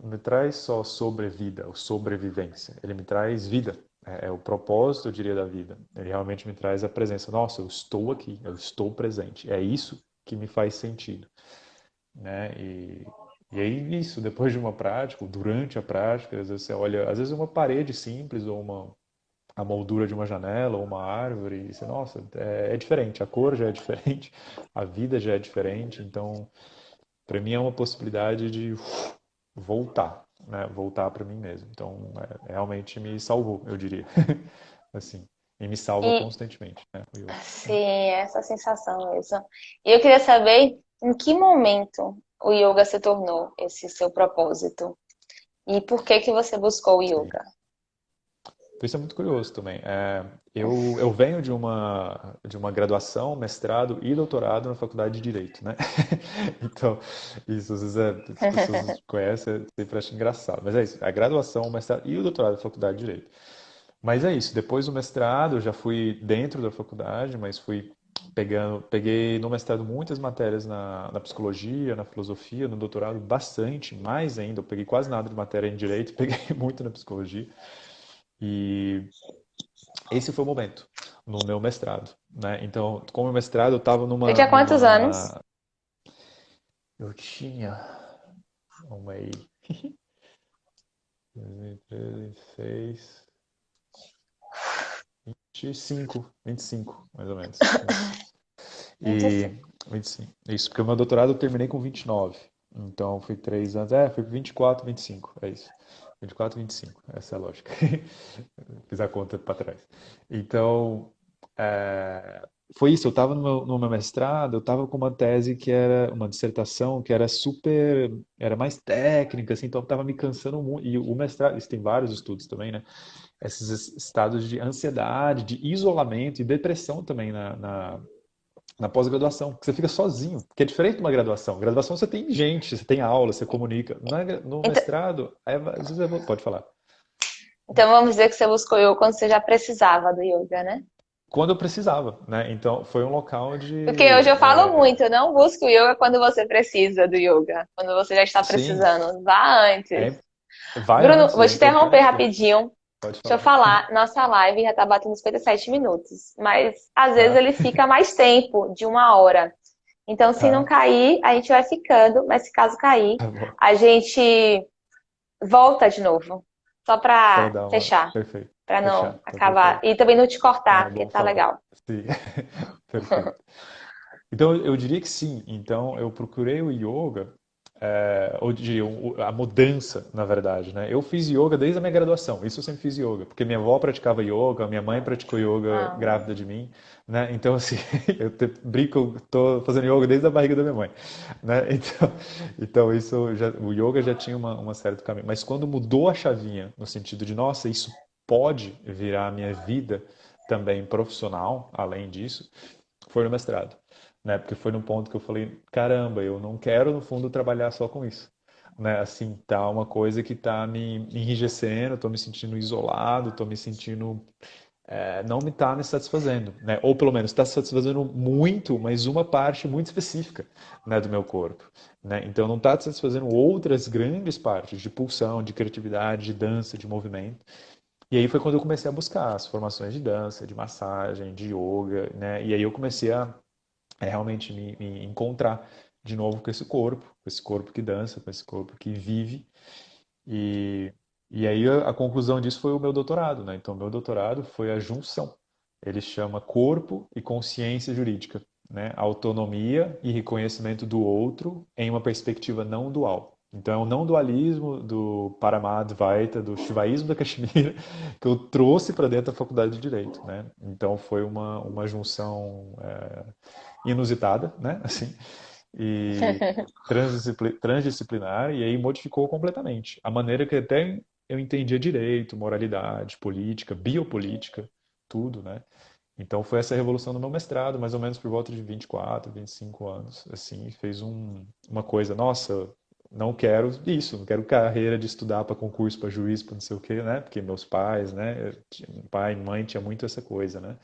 me traz só sobrevida ou sobrevivência, ele me traz vida. É o propósito, eu diria, da vida. Ele realmente me traz a presença. Nossa, eu estou aqui, eu estou presente. É isso que me faz sentido, né? E aí, isso, depois de uma prática, ou durante a prática, às vezes você olha, às vezes uma parede simples ou a moldura de uma janela ou uma árvore, e você, nossa, é diferente, a cor já é diferente, a vida já é diferente, então, para mim é uma possibilidade de voltar, né? Voltar para mim mesmo. Então, realmente me salvou, eu diria, assim, e me salva E constantemente, né? O yoga. sim, essa sensação mesmo. E eu queria saber em que momento o yoga se tornou esse seu propósito e por que que você buscou o Sim. yoga? Isso é muito curioso também. Eu venho de uma graduação, mestrado e doutorado na faculdade de Direito, né? Então, isso às vezes as pessoas não conhecem, sempre acham engraçado. Mas é isso, a graduação, o mestrado e o doutorado na faculdade de Direito. Mas é isso, depois do mestrado, eu já fui dentro da faculdade, mas peguei no mestrado muitas matérias na psicologia, na filosofia, no doutorado bastante, mais ainda, eu peguei quase nada de matéria em Direito, peguei muito na psicologia. E esse foi o momento no meu mestrado, né? Então, como mestrado, eu estava Você tinha quantos anos? eu tinha uma aí, 2013, 26, 25, mais ou menos. Isso. E 25. 25. Isso, porque o meu doutorado eu terminei com 29. Então, foi 3 anos. Foi 24, 25. É isso. 24, 25. Essa é a lógica. Fiz a conta para trás. Então, é, foi isso. Eu estava no meu mestrado, eu estava com uma tese que era uma dissertação que era super, era mais técnica, assim, então estava me cansando muito. E o mestrado, isso tem vários estudos também, né? Esses estados de ansiedade, de isolamento e depressão também na pós-graduação, porque você fica sozinho, porque é diferente de uma graduação. Graduação você tem gente, você tem aula, você comunica. No Então, mestrado, às vezes pode falar. então vamos dizer que você buscou yoga quando você já precisava do yoga, né? Quando eu precisava, né? Então foi um local Porque de, hoje eu falo muito, não busque o yoga quando você precisa do yoga, quando você já está sim, precisando. Vá antes. é, vai Bruno, antes, vou é te interromper importante. rapidinho. Pode Deixa eu falar. falar, nossa live já tá batendo 57 minutos, mas às vezes Tá, ele fica mais tempo, de 1 hora. Então, se não tá, cair, a gente vai ficando, mas se caso cair, tá bom. a gente volta de novo. Só Para pra dar uma. fechar, Perfeito. pra não Fechar, tá acabar. perfeito. E também não te Não, cortar, é porque bom tá falar. legal. Sim, perfeito. Então, eu diria que sim. Então, eu procurei o yoga, ou diria, a mudança, na verdade, né? Eu fiz yoga desde a minha graduação. Isso eu sempre fiz yoga, porque minha avó praticava yoga, minha mãe praticou yoga Ah, grávida de mim, né? Então, assim, brinco, eu tô fazendo yoga desde a barriga da minha mãe, né? Então o yoga já tinha uma certa caminho. Mas quando mudou a chavinha, no sentido de, nossa, isso pode virar a minha vida também profissional, além disso, foi no mestrado, né? Porque foi no ponto que eu falei, caramba, eu não quero no fundo trabalhar só com isso, né? Assim, tá uma coisa que tá me enrijecendo, tô me sentindo isolado, tô me sentindo não me tá me satisfazendo, né? Ou pelo menos está satisfazendo muito, mas uma parte muito específica, né, do meu corpo, né? Então não está satisfazendo outras grandes partes de pulsão, de criatividade, de dança, de movimento. E aí foi quando eu comecei a buscar as formações de dança, de massagem, de yoga, né? E aí eu comecei a realmente me encontrar de novo com esse corpo que dança, com esse corpo que vive. E, e aí a conclusão disso foi o meu doutorado, né? Então, o meu doutorado foi a junção. Ele chama Corpo e Consciência Jurídica, né? Autonomia e reconhecimento do outro em uma perspectiva não dual. Então, é o não dualismo do Paramadvaita, do Shivaísmo da Caxemira, que eu trouxe para dentro da Faculdade de Direito, né? Então, foi uma junção inusitada, né? Assim, e transdisciplinar, e aí modificou completamente. A maneira que até eu entendia direito, moralidade, política, biopolítica, tudo, né? Então foi essa revolução no meu mestrado, mais ou menos por volta de 24, 25 anos, assim, fez uma coisa, nossa, não quero isso, não quero carreira de estudar para concurso, para juiz, para não sei o quê, né? Porque meus pais, né, pai e mãe tinha muito essa coisa, né?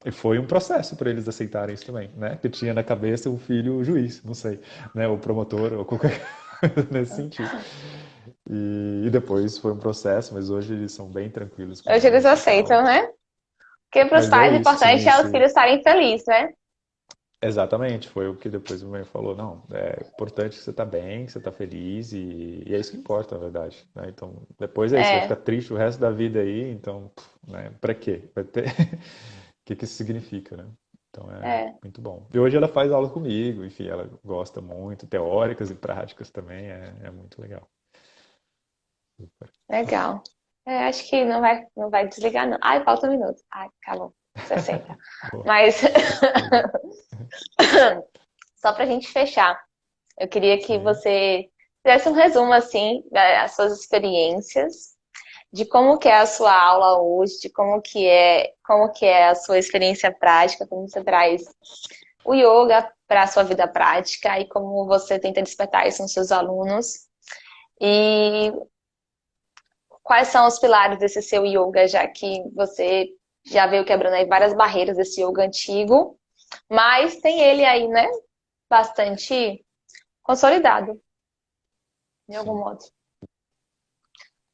E foi um processo para eles aceitarem isso também, né? Que tinha na cabeça o filho juiz, não sei, né? O promotor ou qualquer coisa nesse sentido. E depois foi um processo, mas hoje eles são bem tranquilos com hoje eles isso e tal. aceitam, né? Porque para os Mas é pais o isso, sim, importante é os filhos estarem felizes, né? exatamente, foi o que depois minha mãe falou, não, é importante que você tá bem, que você tá feliz e é isso que importa, na verdade, né? Então, depois é isso, vai ficar É, triste o resto da vida aí, então, né, pra quê? Vai ter... O que que isso significa, né? Então é é, muito bom. E hoje ela faz aula comigo, enfim, ela gosta muito, teóricas e práticas também, é muito legal. Super. legal. É, acho que não vai desligar, não. Ai, falta 1 minuto. Ai, acabou. 60. Boa, Mas, legal. só pra gente fechar, eu queria que Sim, você fizesse um resumo, assim, das suas experiências, de como que é a sua aula hoje, de como que é a sua experiência prática, como você traz o yoga para a sua vida prática e como você tenta despertar isso nos seus alunos. E quais são os pilares desse seu yoga, já que você já veio quebrando aí várias barreiras desse yoga antigo, mas tem ele aí, né, bastante consolidado, de algum sim. modo.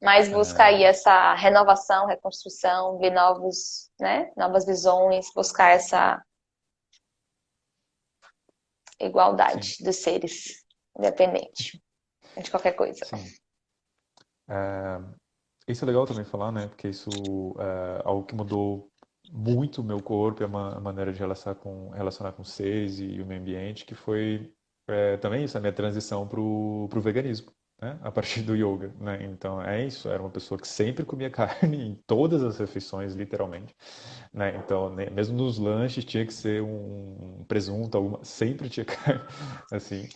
Mas busca aí É, essa renovação, reconstrução, ver novos, né, novas visões, buscar essa sim, igualdade dos seres, independente de qualquer coisa. sim. Isso é legal também falar, né? Porque isso é algo que mudou muito o meu corpo e a maneira de relacionar com seres e o meio ambiente, que foi também isso, a minha transição pro veganismo, né? A partir do yoga, né? Então é isso, era uma pessoa que sempre comia carne em todas as refeições, literalmente, né? Então, mesmo nos lanches tinha que ser um presunto, sempre tinha carne, assim.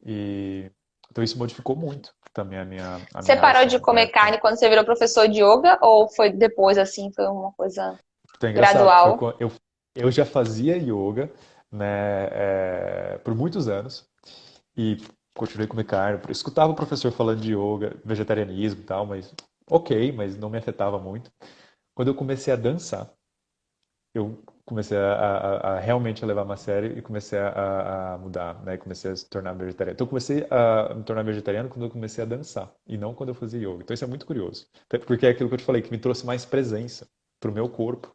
E então isso modificou muito também a minha Você parou de relação, comer né? carne quando você virou professor de yoga ou foi depois assim, foi uma coisa Então, é engraçado, gradual? eu já fazia yoga, né, por muitos anos e continuei a comer carne. Eu escutava o professor falando de yoga, vegetarianismo e tal, mas ok, mas não me afetava muito. Quando eu comecei a dançar, eu comecei a realmente a levar mais a sério e comecei a mudar, né? Comecei a se tornar vegetariano. Então, eu comecei a me tornar vegetariano quando eu comecei a dançar e não quando eu fazia yoga. Então, isso é muito curioso. Até porque é aquilo que eu te falei, que me trouxe mais presença para o meu corpo.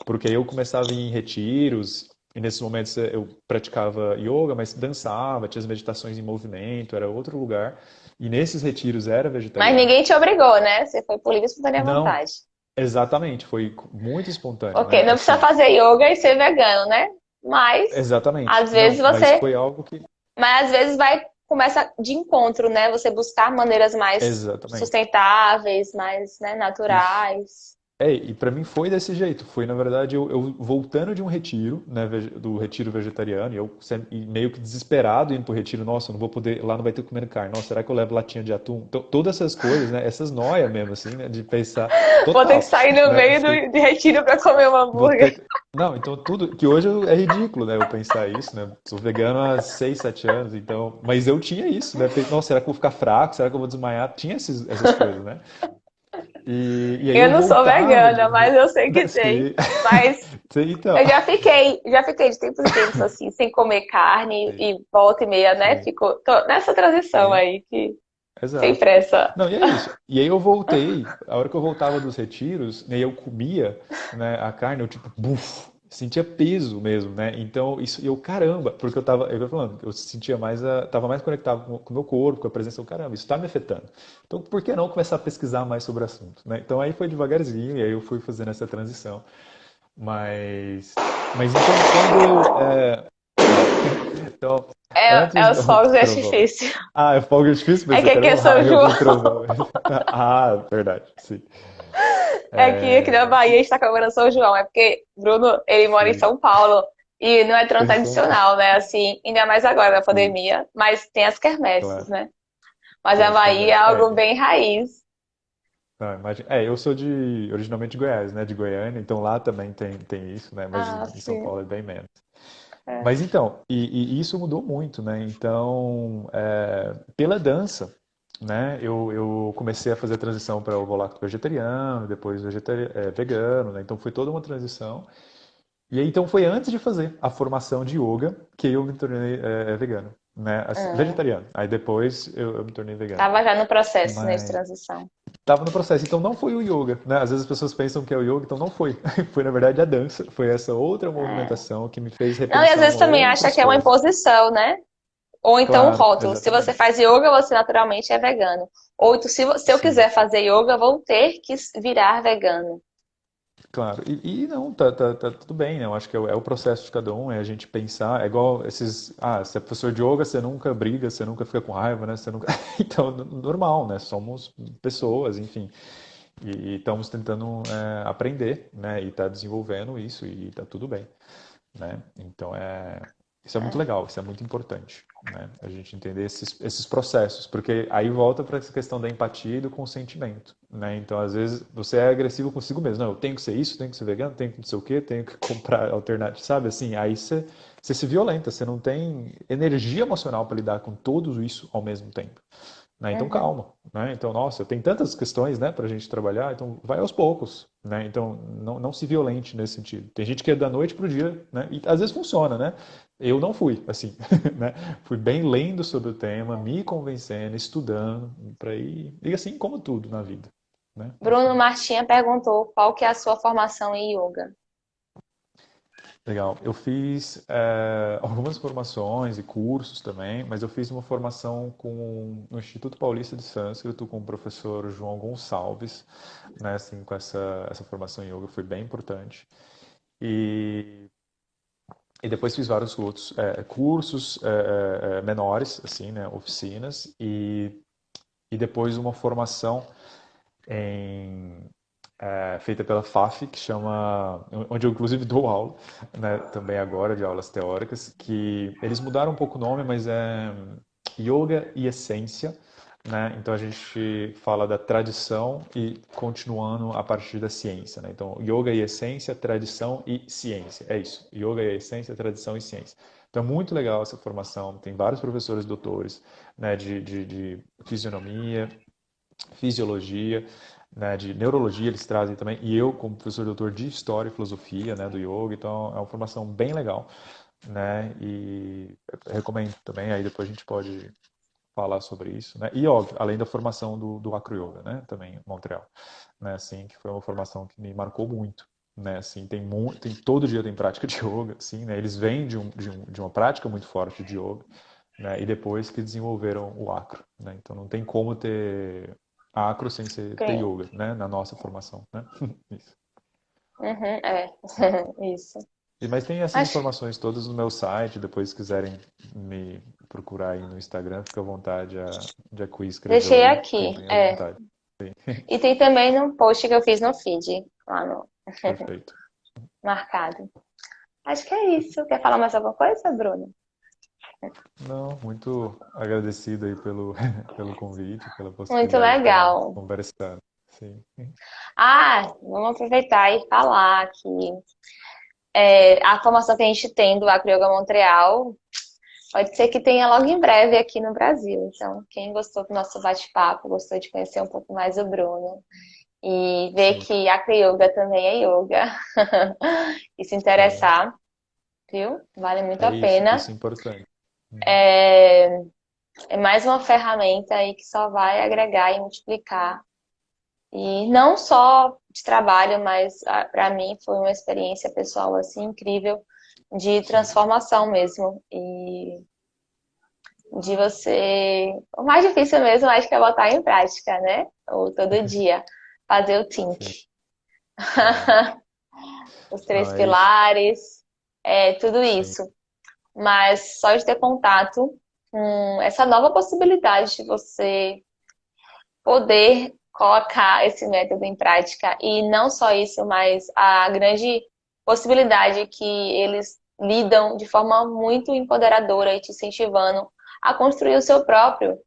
Porque aí eu começava a ir em retiros e nesses momentos eu praticava yoga, mas dançava, tinha as meditações em movimento, era outro lugar. E nesses retiros era Mas vegetariano. ninguém te obrigou, né? Você foi por livre e espontânea Não, vontade. exatamente, foi muito espontâneo, Ok, né? não precisa Assim, fazer yoga e ser vegano, né? Mas exatamente. às vezes Não, mas você, foi algo que. mas às vezes vai começa de encontro, né? Você buscar maneiras mais Exatamente. sustentáveis, mais, né, Isso. naturais. E para mim foi desse jeito. Foi, na verdade, eu voltando de um retiro, né, do retiro vegetariano, e eu e meio que desesperado indo pro retiro, nossa, eu não vou poder, lá não vai ter comendo carne, nossa, será que eu levo latinha de atum? Então, todas essas coisas, né, essas noias mesmo, assim, né, de pensar, Vou ter que total, sair no né, meio de retiro para comer um vou hambúrguer. ter. Não, então tudo. Que hoje é ridículo, né? Eu pensar isso, né? Sou vegano há 6, 7 anos, então. Mas eu tinha isso, né? Nossa, será que eu vou ficar fraco? Será que eu vou desmaiar? Tinha essas coisas, né? E aí Eu eu não sou voltava vegana, mas eu sei que tem. Sei. Mas Sei, então. eu já fiquei de tempos em tempos assim, sem comer carne Sei. e volta e meia, né? Sim. Tô nessa transição Sim. aí, que sem Exato. pressa. Não, e é isso. E aí eu voltei, a hora que eu voltava dos retiros, né, eu comia, né, a carne, eu tipo, buf, sentia peso mesmo, né? Então, isso, eu, caramba, porque eu tô falando, eu sentia mais, tava mais conectado com o meu corpo, com a presença do caramba, isso tá me afetando. Então, por que não começar a pesquisar mais sobre o assunto, né? Então, aí foi devagarzinho, e aí eu fui fazendo essa transição. Mas então, quando eu, então, É antes, os fogos de trovão. artifício. Ah, é fogo de artifício? É Pensei que que era aqui é um São raio, João. algum trovão. Ah, verdade, sim. É que aqui na Bahia está comemorando São João. É porque Bruno, ele mora em Sim. São Paulo e não é tão Pensou? tradicional, né? Assim, ainda mais agora na Sim, pandemia, mas tem as quermesses, claro. né? Mas Tem a as Bahia é quermesses. algo bem raiz. Não, imagina. Eu sou originalmente de Goiás, né? De Goiânia, então lá também tem isso, né? Mas Ah, em São sim. Paulo é bem menos. É. Mas então, e isso mudou muito, né? Então, pela dança, né? Eu comecei a fazer a transição para o lacto vegetariano, depois vegano, né? Então foi toda uma transição. E aí, então foi antes de fazer a formação de yoga que eu me tornei vegano, né? Assim, Hum. vegetariano. Aí depois eu me tornei vegano. Tava já no processo, né, de Mas transição. estava no processo. Então não foi o yoga, né? Às vezes as pessoas pensam que é o yoga, então não foi. Foi na verdade a dança. Foi essa outra É. movimentação que me fez Não, e às repensar vezes também acha outras que é uma coisas. imposição, né? Ou então um Claro, rótulo. Se você exatamente. faz yoga, você naturalmente é vegano. Ou então, se eu Sim, quiser fazer yoga, vou ter que virar vegano. claro. E não, tá tudo bem, né? Eu acho que é o processo de cada um, é a gente pensar. É igual esses. Ah, você é professor de yoga, você nunca briga, você nunca fica com raiva, né? Você nunca. Então, normal, né? Somos pessoas, enfim. E estamos tentando aprender, né? E tá desenvolvendo isso e tá tudo bem, né? Então isso é muito É. legal, isso é muito importante, né? A gente entender esses processos, porque aí volta para essa questão da empatia e do consentimento, né? Então às vezes você é agressivo consigo mesmo, não, eu tenho que ser isso, tenho que ser vegano, tenho que não sei o quê, tenho que comprar alternativa, sabe? Assim, aí você se violenta, você não tem energia emocional para lidar com tudo isso ao mesmo tempo. Né? Então Uhum. calma, né? Então, nossa, tem tantas questões, né, para a gente trabalhar, então vai aos poucos, né? Então não se violente nesse sentido. Tem gente que é da noite pro dia, né? E às vezes funciona, né? Eu não fui assim, né? Fui bem lendo sobre o tema, me convencendo, estudando, para ir, e assim como tudo na vida, né? Bruno Martinha perguntou qual que é a sua formação em yoga. Legal. Eu fiz algumas formações e cursos também, mas eu fiz uma formação no Instituto Paulista de Sânscrito com o professor João Gonçalves, né? Assim, com essa formação em yoga foi bem importante. E, e depois fiz vários outros cursos menores, assim, né? Oficinas e depois uma formação em feita pela FAF, que chama, onde eu inclusive dou aula, né, também agora de aulas teóricas, que eles mudaram um pouco o nome, mas é Yoga e Essência, né? Então a gente fala da tradição e continuando a partir da ciência, né? Então, yoga e essência, tradição e ciência. É isso. Yoga e essência, tradição e ciência. Então é muito legal essa formação. Tem vários professores doutores, né, de fisionomia, fisiologia, né, de neurologia eles trazem também. E eu, como professor doutor de história e filosofia, né, do yoga, então é uma formação bem legal, né? E eu recomendo também. Aí depois a gente pode falar sobre isso, né? E óbvio, além da formação do Acro Yoga, né? Também em Montreal, né? Assim, que foi uma formação que me marcou muito, né? Assim, tem todo dia tem prática de yoga, assim, né? Eles vêm de uma prática muito forte de yoga, né? E depois que desenvolveram o Acro, né? Então não tem como ter Acro sem ter Sim. yoga, né? Na nossa formação, né? Isso. Uhum, é. Isso. Mas tem essas Acho, informações todas no meu site, depois se quiserem me procurar aí no Instagram, fica à vontade, a Cui escreveu deixei aí, fiquem aqui. bem à É. vontade. Sim, E tem também no post que eu fiz no feed, lá no perfeito. marcado. Acho que é isso. Quer falar mais alguma coisa, Bruno? Não, muito agradecido aí pelo, pelo convite, pela Muito possibilidade de estar legal. conversando. Sim, Ah, vamos aproveitar e falar que a formação que a gente tem do Acro Yoga Montreal pode ser que tenha logo em breve aqui no Brasil. Então, quem gostou do nosso bate-papo, gostou de conhecer um pouco mais o Bruno e ver sim, que Acro Yoga também é yoga e se sim. interessar, viu? Vale muito É a pena. isso é importante. Uhum. É, é mais uma ferramenta aí que só vai agregar e multiplicar. E não só de trabalho, mas para mim foi uma experiência pessoal assim incrível de Sim, transformação mesmo. E de você. O mais difícil mesmo, acho que é botar em prática, né? Ou todo dia. Fazer o think. sim. É. Os Não, três é isso. pilares, tudo Sim, isso. Mas só de ter contato com essa nova possibilidade de você poder colocar esse método em prática. E não só isso, mas a grande possibilidade que eles lidam de forma muito empoderadora e te incentivando a construir o seu próprio,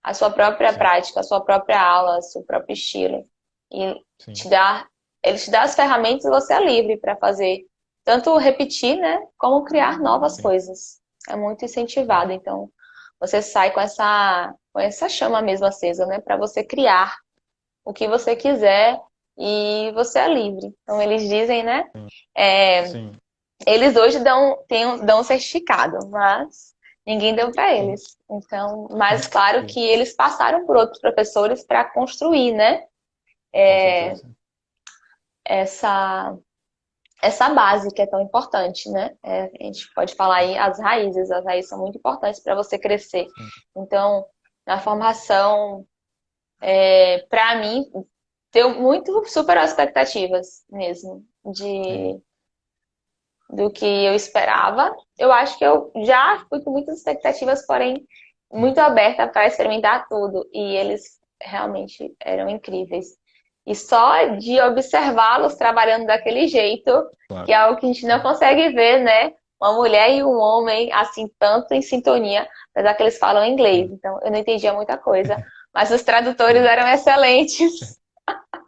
a sua própria sim, prática, a sua própria aula, o seu próprio estilo. E sim, te dá, ele te dá as ferramentas e você é livre para fazer tanto repetir, né, como criar novas sim, coisas. É muito sim, incentivado. Então, você sai com essa chama mesmo acesa, né? Para você criar o que você quiser e você é livre. Então eles dizem, né? É, sim, eles hoje dão um certificado, mas ninguém deu para sim, eles. Então, mas claro sim, que eles passaram por outros professores para construir, né? com certeza. Essa essa base que é tão importante, né? A gente pode falar aí as raízes são muito importantes para você crescer. Sim, Então, na formação para mim, deu muito super expectativas mesmo sim, do que eu esperava. Eu acho que eu já fui com muitas expectativas, porém muito aberta para experimentar tudo e eles realmente eram incríveis. E só de observá-los trabalhando daquele jeito, claro. que é algo que a gente não consegue ver, né? Uma mulher e um homem assim tanto em sintonia, apesar que eles falam inglês, Sim, então eu não entendia muita coisa, mas os tradutores sim, eram excelentes.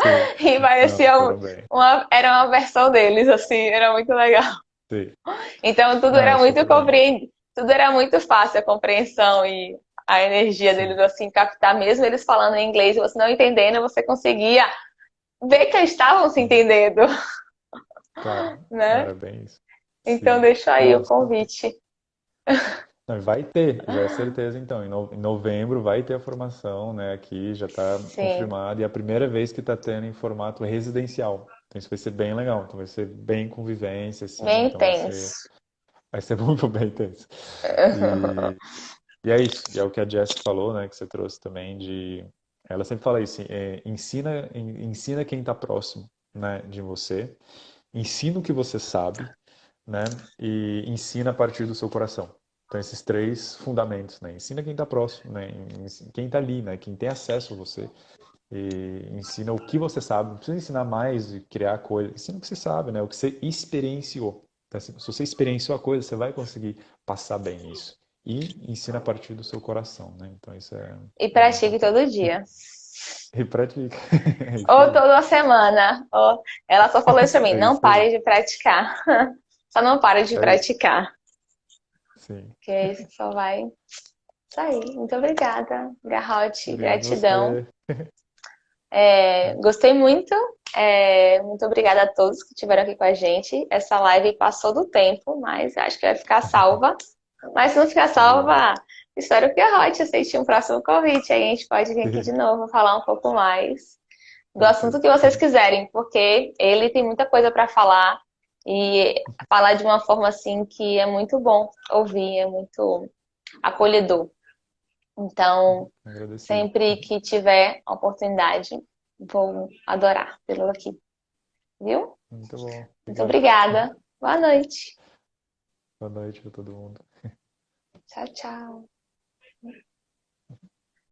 sim. E Não, parecia foram bem. era uma versão deles, assim, era muito legal. Sim. Então tudo Não, era é muito super bem. compreendido, tudo era muito fácil a compreensão e a energia deles, Sim, assim, captar, mesmo eles falando em inglês e você não entendendo, você conseguia ver que eles estavam se sim, entendendo, claro. né? Era bem isso. Então Sim. deixa aí o Não, super. convite. Não, e vai ter, já é certeza então. Em novembro vai ter a formação, né? Aqui já está Sim, confirmado. E é a primeira vez que está tendo em formato residencial. Então isso vai ser bem legal. Então vai ser bem convivência, assim. bem Então intenso. vai ser muito bem intenso. E, e é isso. E é o que a Jess falou, né? Que você trouxe também de. Ela sempre fala isso. Ensina quem está próximo, né? De você. Ensina o que você sabe, né? E ensina a partir do seu coração. Então, esses três fundamentos, né? Ensina quem está próximo, né? Quem está ali, né? Quem tem acesso a você. E ensina o que você sabe. Não precisa ensinar mais e criar coisas. Ensina o que você sabe, né? O que você experienciou. Então, assim, se você experienciou a coisa, você vai conseguir passar bem isso. e ensina a partir do seu coração, né? Então isso E é bem pratique importante. todo dia. E pratica. É isso Ou aí. toda semana. Ou... Ela só falou isso pra mim, É não isso aí. pare de praticar. Só não pare de É isso. praticar. Sim. Porque isso só vai sair. Muito obrigada, Garrote. Obrigado a Gratidão. você. Gostei muito. Muito obrigada a todos que estiveram aqui com a gente. Essa live passou do tempo, mas acho que vai ficar salva. Mas se não ficar Legal. salva, espero que a Hot aceite um próximo convite. Aí a gente pode vir aqui de novo falar um pouco mais do assunto Perfeito. que vocês quiserem, porque ele tem muita coisa para falar e falar de uma forma assim que é muito bom ouvir, é muito acolhedor. Então, Agradecido. sempre que tiver a oportunidade, vou adorar tê-lo aqui, viu? Muito bom. Muito Obrigado. obrigada. Boa noite. Boa noite para todo mundo. Tchau, tchau.